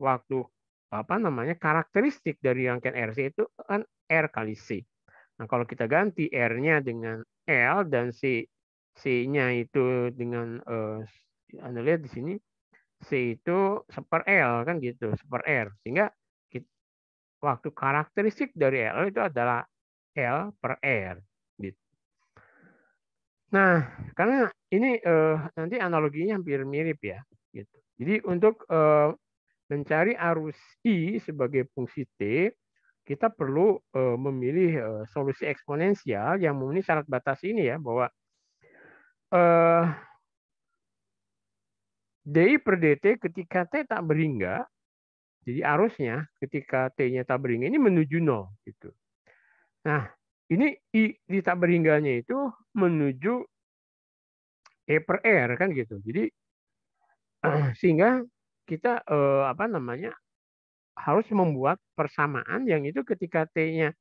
waktu apa namanya karakteristik dari rangkaian RC itu kan R kali C. Nah, kalau kita ganti R-nya dengan L dan C-nya itu dengan Anda lihat di sini C itu seper L kan gitu, seper R. Sehingga waktu karakteristik dari L itu adalah L per R gitu. Nah, karena ini nanti analoginya hampir mirip ya gitu. Jadi untuk mencari arus I sebagai fungsi T, kita perlu memilih solusi eksponensial yang memenuhi syarat batas ini ya, bahwa DI per DT ketika T tak berhingga, jadi arusnya ketika T-nya tak berhingga ini menuju 0. Gitu. Nah, ini I di tak berhingganya itu menuju E per R kan gitu. Jadi sehingga kita apa namanya harus membuat persamaan yang itu ketika T-nya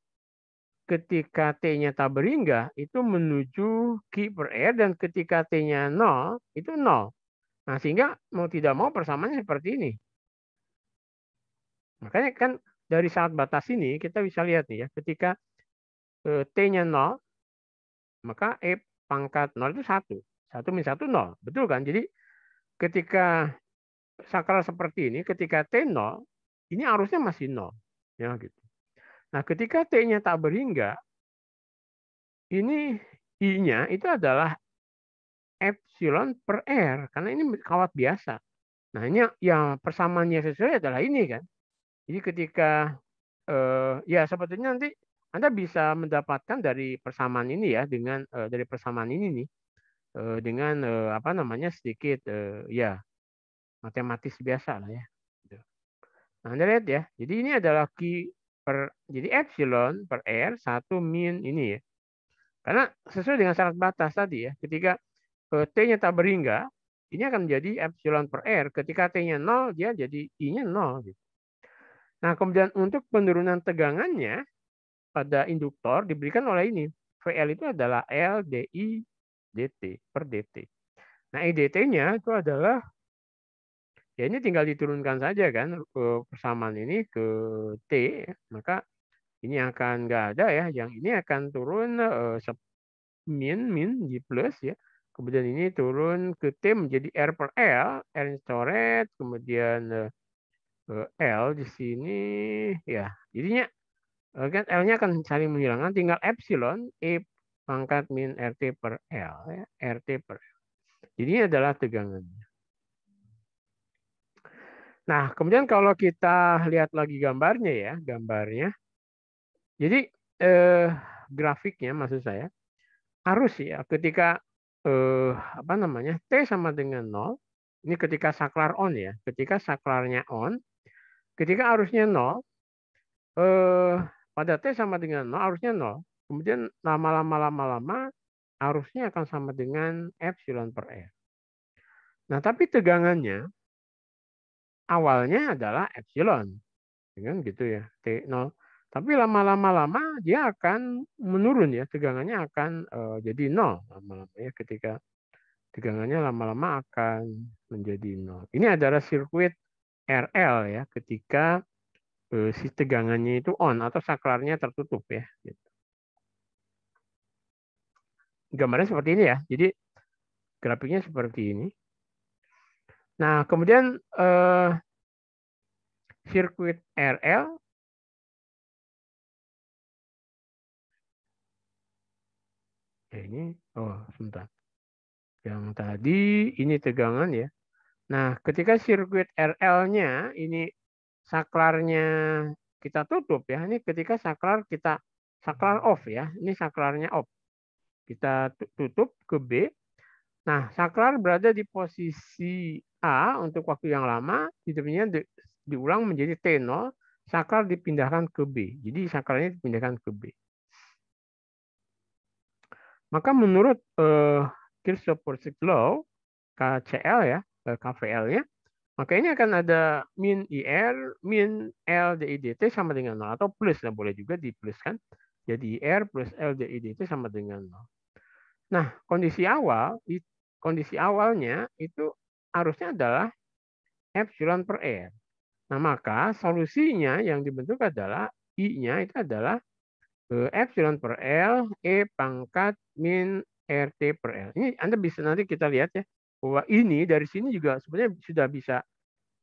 tak berhingga itu menuju Q per R dan ketika T-nya 0 itu 0. Nah, sehingga mau tidak mau persamaannya seperti ini. Makanya kan dari syarat batas ini kita bisa lihat nih ya, ketika T-nya 0, maka E pangkat 0 itu 1. 1 min 1, 0. Betul kan? Jadi ketika sakral seperti ini, ketika T 0, ini arusnya masih 0. Ya, gitu. Nah, ketika T-nya tak berhingga, ini I-nya itu adalah epsilon per R. Karena ini kawat biasa. Nah, ini yang persamaannya sesuai adalah ini kan. Jadi ketika, ya sebetulnya nanti Anda bisa mendapatkan dari persamaan ini ya, dengan dari persamaan ini nih, dengan apa namanya sedikit ya matematis biasa lah ya. Nah, Anda lihat ya. Jadi ini adalah jadi epsilon per R 1 min ini ya. Karena sesuai dengan syarat batas tadi ya. Ketika T-nya tak berhingga, ini akan menjadi epsilon per R. Ketika T-nya 0, dia jadi I-nya 0. Gitu. Nah, kemudian untuk penurunan tegangannya pada induktor diberikan oleh ini. VL itu adalah L DI dt per dt. Nah, IDT-nya itu adalah ya ini tinggal diturunkan saja kan persamaan ini ke T, maka ini akan nggak ada ya, yang ini akan turun min di plus ya, kemudian ini turun ke T menjadi R per L, R coret, kemudian L di sini ya, jadinya kan L-nya akan saling menghilangkan, tinggal epsilon E pangkat min RT per L ya, RT per L. Jadi ini adalah tegangannya. Nah, kemudian kalau kita lihat lagi gambarnya ya, gambarnya. Jadi grafiknya maksud saya arus ya ketika apa namanya T sama dengan 0, ini ketika saklar on ya, ketika saklarnya on, ketika arusnya 0, pada T sama dengan 0, arusnya 0. Kemudian lama-lama arusnya akan sama dengan epsilon per R. Nah, tapi tegangannya awalnya adalah epsilon. Kan gitu ya, T0. Tapi lama-lama dia akan menurun ya, tegangannya akan jadi 0 lama-lama ya, ketika tegangannya lama-lama akan menjadi 0. Ini adalah sirkuit RL ya, ketika si tegangannya itu on atau saklarnya tertutup ya. Gitu. Gambarnya seperti ini ya. Jadi grafiknya seperti ini. Nah, kemudian sirkuit RL ini, oh sebentar. Yang tadi ini tegangan ya. Nah, ketika sirkuit RL-nya ini saklarnya kita tutup ya. Ini ketika saklar off ya. Ini saklarnya off. Kita tutup ke B. Nah, saklar berada di posisi A untuk waktu yang lama, hidupnya diulang menjadi T0, saklar dipindahkan ke B. Jadi saklarnya dipindahkan ke B. Maka menurut Kirchhoff-Borsig Law, KCL ya, KVL-nya, maka ini akan ada min IR, min L DI dt sama dengan 0. Atau plus, nah boleh juga dipluskan. Jadi IR plus L DI dt sama dengan 0. Nah, kondisi awalnya itu harusnya adalah epsilon per R. Nah, maka solusinya yang dibentuk adalah I-nya itu adalah epsilon per L E pangkat min RT per L. Ini Anda bisa nanti kita lihat ya, bahwa ini dari sini juga sebenarnya sudah bisa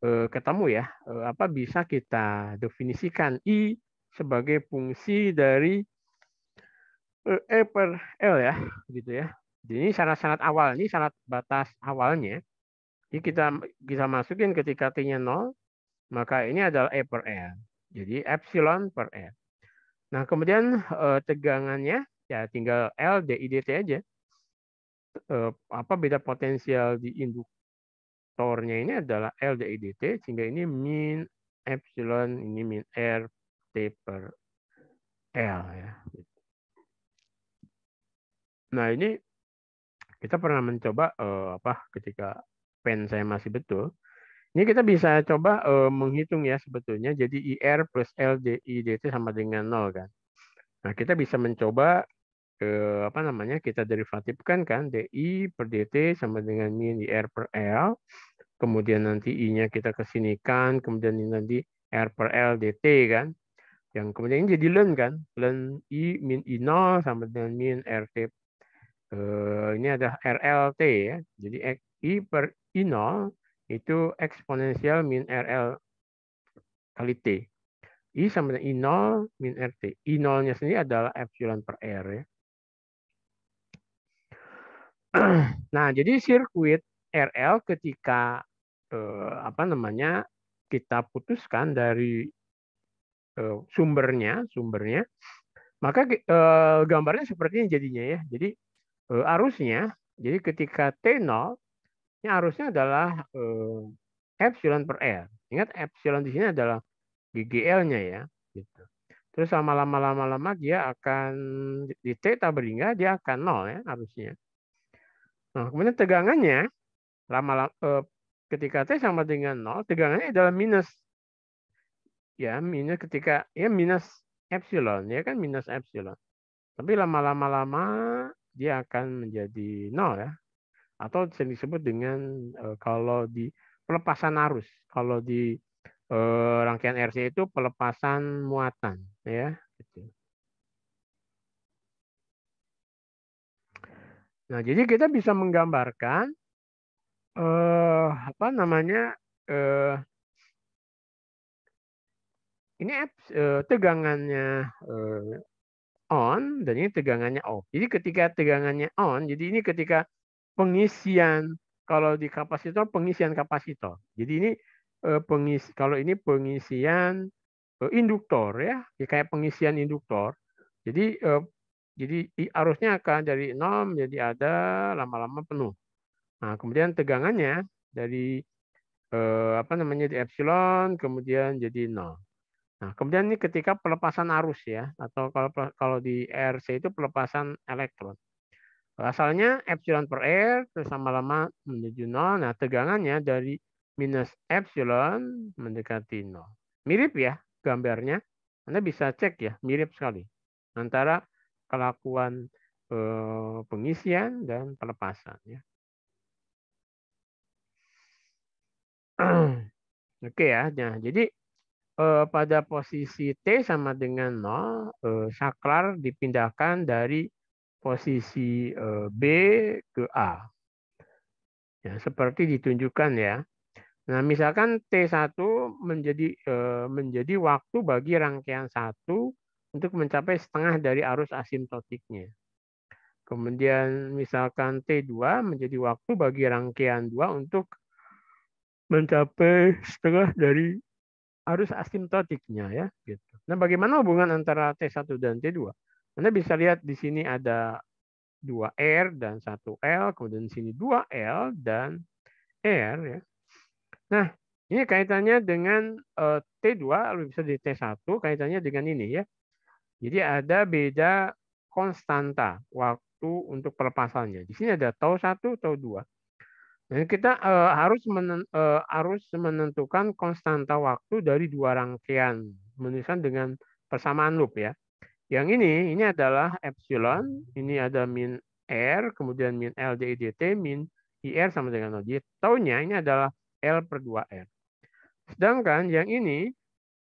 ketemu ya, apa bisa kita definisikan I sebagai fungsi dari E per L ya, gitu ya. Jadi ini syarat-syarat awal, ini syarat batas awalnya. Jadi kita masukin ketika T-nya 0, maka ini adalah E per L. Jadi epsilon per L. Nah, kemudian tegangannya ya tinggal L DI dt aja. apa beda potensial di induktornya ini adalah L dI dt, sehingga ini min epsilon, ini min R T per L ya. Nah, ini kita pernah mencoba ketika pen saya masih betul. Ini kita bisa coba menghitung ya sebetulnya. Jadi IR plus L dI dt sama dengan 0 kan. Nah, kita bisa mencoba kita derivatifkan kan dI per dt sama dengan min IR per L. Kemudian nanti I-nya kita kesinikan, kemudian ini nanti R per L dt kan. Yang kemudian ini jadi ln kan. Ln I min I0 sama dengan min RT. Ini ada RLT ya. Jadi I per I0 itu eksponensial min RL kali T. I sama dengan I0 min RT. I0-nya sendiri adalah epsilon per R ya. Nah, jadi sirkuit RL ketika kita putuskan dari sumbernya, maka gambarnya seperti ini jadinya ya. Jadi arusnya, jadi ketika T0, ini arusnya adalah epsilon per R. Ingat epsilon di sini adalah GGL-nya ya. Gitu. Terus lama-lama dia akan di theta berhingga dia akan 0 ya arusnya. Nah, kemudian tegangannya ketika T sama dengan 0, tegangannya adalah minus. Ya, minus ketika ya minus epsilon, ya kan minus epsilon. Tapi lama-lama dia akan menjadi 0 ya. Atau disebut dengan kalau di pelepasan arus. Kalau di rangkaian RC itu pelepasan muatan ya gitu. Nah, jadi kita bisa menggambarkan ini tegangannya on dan ini tegangannya off. Jadi ketika tegangannya on, jadi ini ketika pengisian, kalau di kapasitor pengisian kapasitor. Jadi ini kalau ini pengisian induktor ya, kayak pengisian induktor. Jadi arusnya akan dari 0 menjadi ada lama-lama penuh. Nah, kemudian tegangannya dari di epsilon kemudian jadi 0. Nah, kemudian ini ketika pelepasan arus ya, atau kalau di RC itu pelepasan elektron. Asalnya epsilon per R terus lama-lama menuju 0. Nah, tegangannya dari minus epsilon mendekati 0. Mirip ya gambarnya. Anda bisa cek ya, mirip sekali antara kelakuan pengisian dan pelepasan ya. Oke ya. Nah, jadi pada posisi T sama dengan 0, saklar dipindahkan dari posisi B ke A. Ya, seperti ditunjukkan ya. Nah, misalkan T1 menjadi waktu bagi rangkaian 1 untuk mencapai setengah dari arus asimptotiknya. Kemudian misalkan T2 menjadi waktu bagi rangkaian 2 untuk mencapai setengah dari arus asimptotiknya ya gitu. Nah, bagaimana hubungan antara T1 dan T2? Anda bisa lihat di sini ada 2R dan 1L, kemudian di sini 2L dan R ya. Nah, ini kaitannya dengan T2 lebih bisa di T1 kaitannya dengan ini ya. Jadi ada beda konstanta waktu untuk pelepasannya. Di sini ada tau 1, tau 2. Dan kita harus menentukan konstanta waktu dari dua rangkaian menuliskan dengan persamaan loop ya. Yang ini adalah epsilon, ini ada min R, kemudian min L dI dt, min IR sama dengan 0. Jadi taunya ini adalah L per 2R. Sedangkan yang ini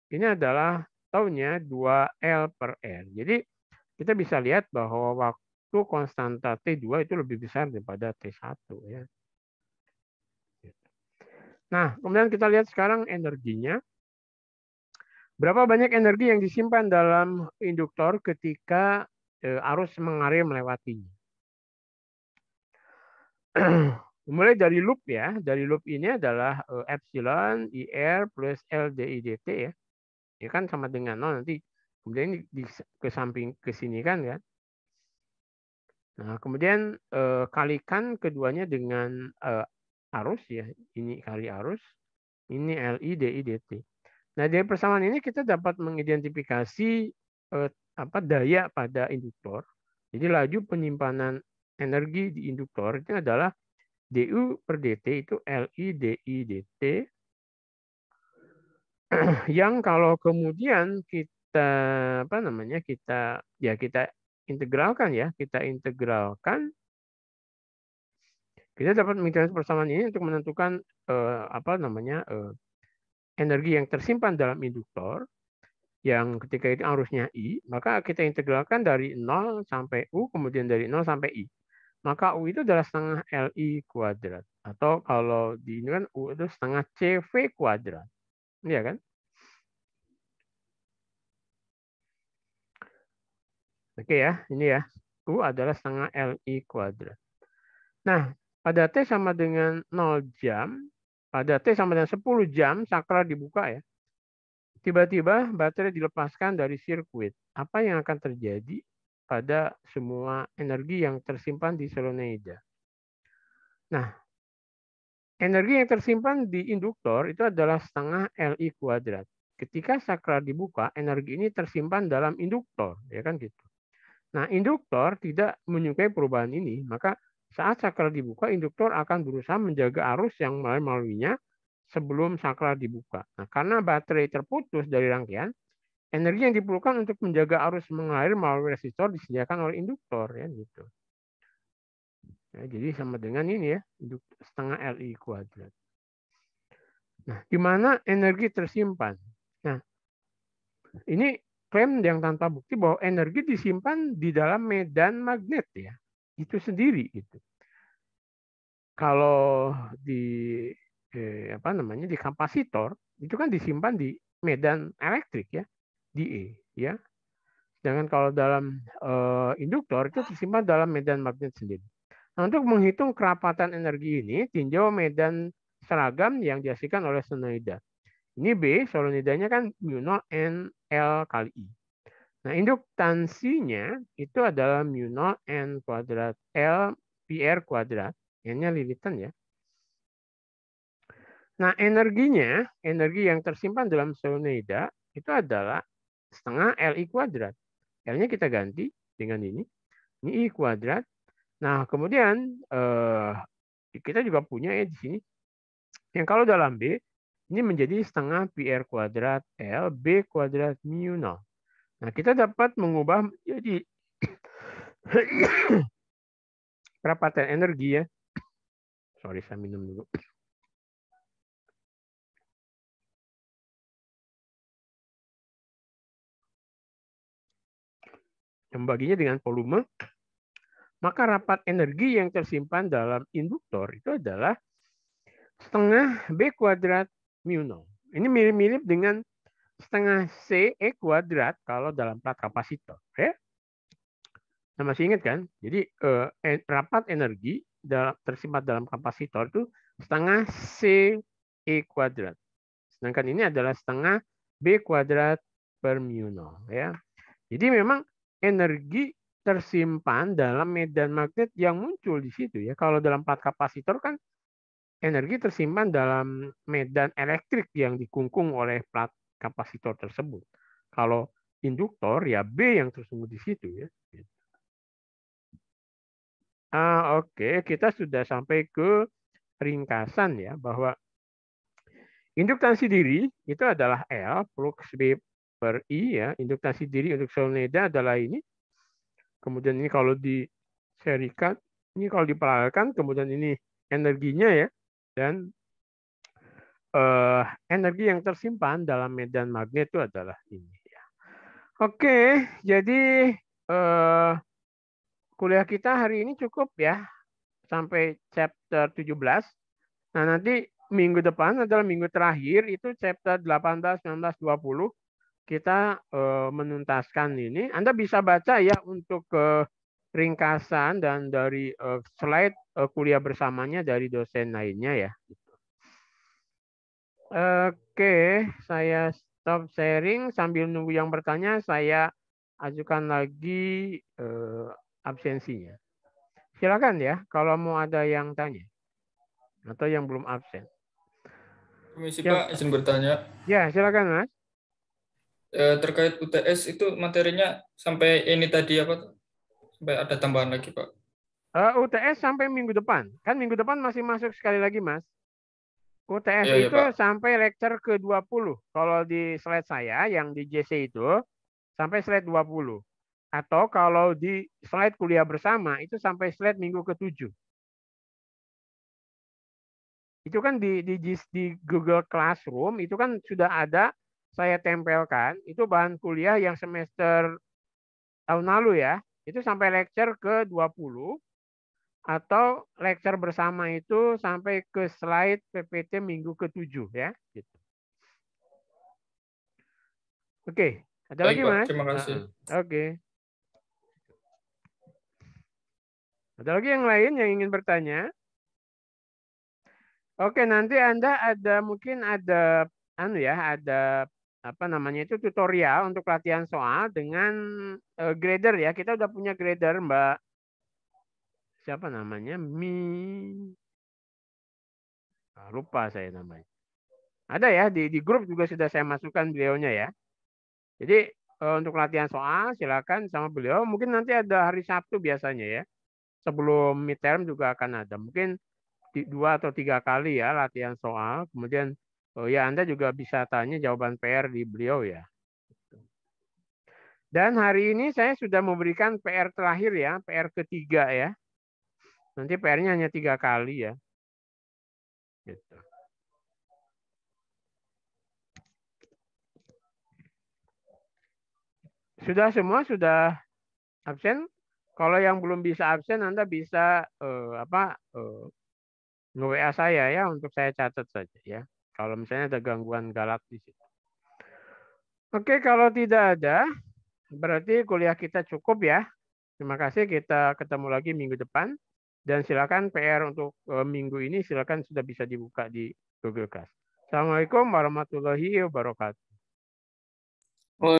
adalah taunya 2L per R. Jadi kita bisa lihat bahwa waktu konstanta T2 itu lebih besar daripada T1 ya. Nah, kemudian kita lihat sekarang energinya. Berapa banyak energi yang disimpan dalam induktor ketika arus mengalir melewatinya. Mulai dari loop ya. Dari loop ini adalah epsilon IR plus L dI dt ya. Ya kan sama dengan 0 nanti. Kemudian ke samping ke sini kan ya. Nah, kemudian kalikan keduanya dengan arus ya. Ini kali arus, ini Li Di dt. Nah, dari persamaan ini kita dapat mengidentifikasi daya pada induktor. Jadi laju penyimpanan energi di induktor itu adalah du per dt itu Li Di dt yang kalau kemudian kita kita integralkan ya, kita dapat mengintegrasi persamaan ini untuk menentukan energi yang tersimpan dalam induktor yang ketika itu arusnya I, maka kita integralkan dari 0 sampai U, kemudian dari 0 sampai I. Maka U itu adalah setengah Li kuadrat. Atau kalau di ini kan U itu setengah CV kuadrat. Iya kan? Oke ya, ini ya. U adalah setengah Li kuadrat. Nah, pada T sama dengan 0 jam, pada T sama dengan 10 jam, saklar dibuka ya. Tiba-tiba baterai dilepaskan dari sirkuit. Apa yang akan terjadi pada semua energi yang tersimpan di solenoida? Nah, energi yang tersimpan di induktor itu adalah setengah Li kuadrat. Ketika saklar dibuka, energi ini tersimpan dalam induktor, ya kan gitu. Nah, induktor tidak menyukai perubahan ini, maka saat saklar dibuka, induktor akan berusaha menjaga arus yang melaluinya sebelum saklar dibuka. Nah, karena baterai terputus dari rangkaian, energi yang diperlukan untuk menjaga arus mengalir melalui resistor disediakan oleh induktor, ya gitu. Ya, jadi sama dengan ini ya, setengah Li kuadrat. Nah, di mana energi tersimpan? Nah, ini klaim yang tanpa bukti bahwa energi disimpan di dalam medan magnet ya, itu sendiri gitu. Kalau di di kapasitor itu kan disimpan di medan elektrik ya, di E ya. Sedangkan kalau dalam induktor itu tersimpan dalam medan magnet sendiri. Nah, untuk menghitung kerapatan energi ini, tinjau medan seragam yang dihasilkan oleh solenoida. Ini B, solenoidanya kan mu0 N L kali I. Nah, induktansinya itu adalah mu0 N kuadrat L PR kuadrat. N-nya lilitan ya. Nah, energi yang tersimpan dalam solenoida itu adalah setengah Li kuadrat. L-nya kita ganti dengan ini I kuadrat. Nah, kemudian kita juga punya ya di sini. Yang kalau dalam B, ini menjadi setengah PR kuadrat L B kuadrat mu 0. Nah, kita dapat mengubah menjadi perapatan energi ya. Sorry, saya minum dulu. Membaginya dengan volume, maka rapat energi yang tersimpan dalam induktor itu adalah setengah B kuadrat mu 0. Ini mirip-mirip dengan setengah C E kuadrat kalau dalam plat kapasitor. Ya? Nah, masih ingat kan? Jadi rapat energi tersimpan dalam kapasitor itu setengah C E kuadrat. Sedangkan ini adalah setengah B kuadrat per mu 0. Ya. Jadi memang energi tersimpan dalam medan magnet yang muncul di situ ya. Kalau dalam plat kapasitor kan energi tersimpan dalam medan elektrik yang dikungkung oleh plat kapasitor tersebut. Kalau induktor ya B yang tersembunyi di situ ya. Oke, kita sudah sampai ke ringkasan ya bahwa induktansi diri itu adalah L flux B per I ya. Induktansi diri untuk solenoida adalah ini. Kemudian ini kalau diserikan, ini kalau diparalelkan, kemudian ini energinya ya. Dan energi yang tersimpan dalam medan magnet itu adalah ini ya. Oke, jadi kuliah kita hari ini cukup ya sampai chapter 17. Nah, nanti minggu depan adalah minggu terakhir itu chapter 18, 19, 20 kita menuntaskan ini. Anda bisa baca ya untuk ringkasan dan dari slide kuliah bersamanya dari dosen lainnya ya. Oke, saya stop sharing sambil nunggu yang bertanya. Saya ajukan lagi absensinya. Silakan ya, kalau mau ada yang tanya atau yang belum absen. Permisi Ya, Pak, izin bertanya. ya silakan Mas. Terkait UTS itu materinya sampai ini tadi apa tuh? Sampai ada tambahan lagi Pak. UTS sampai minggu depan. Kan minggu depan masih masuk sekali lagi, Mas. UTS Iya, iya itu Pak. sampai lecture ke-20. Kalau di slide saya yang di JC itu sampai slide 20. Atau kalau di slide kuliah bersama itu sampai slide minggu ke-7. Itu kan di Google Classroom itu kan sudah ada saya tempelkan itu bahan kuliah yang semester tahun lalu ya. Itu sampai lecture ke-20 atau lecture bersama itu sampai ke slide PPT minggu ke-7 ya. Gitu. Oke, ada Baik lagi Pak, Mas? terima kasih. Oke. Ada lagi yang lain yang ingin bertanya? Oke, nanti Anda ada mungkin ada ada apa namanya itu tutorial untuk latihan soal dengan grader ya. Kita udah punya grader Mbak siapa namanya? Lupa saya namanya. Ada ya di grup juga sudah saya masukkan beliaunya ya. Jadi untuk latihan soal silakan sama beliau. Mungkin nanti ada hari Sabtu biasanya ya. Sebelum midterm juga akan ada. Mungkin 2 atau 3 kali ya latihan soal. Kemudian ya Anda juga bisa tanya jawaban PR di beliau ya. Dan hari ini saya sudah memberikan PR terakhir ya, PR ketiga ya. Nanti PR-nya hanya 3 kali ya. Gitu. Sudah semua sudah absen. Kalau yang belum bisa absen, Anda bisa nge-WA saya ya untuk saya catat saja ya. Kalau misalnya ada gangguan galak di situ. Oke, kalau tidak ada, berarti kuliah kita cukup ya. Terima kasih, kita ketemu lagi minggu depan. Dan silakan PR untuk minggu ini silakan sudah bisa dibuka di Google Class. Assalamualaikum warahmatullahi wabarakatuh.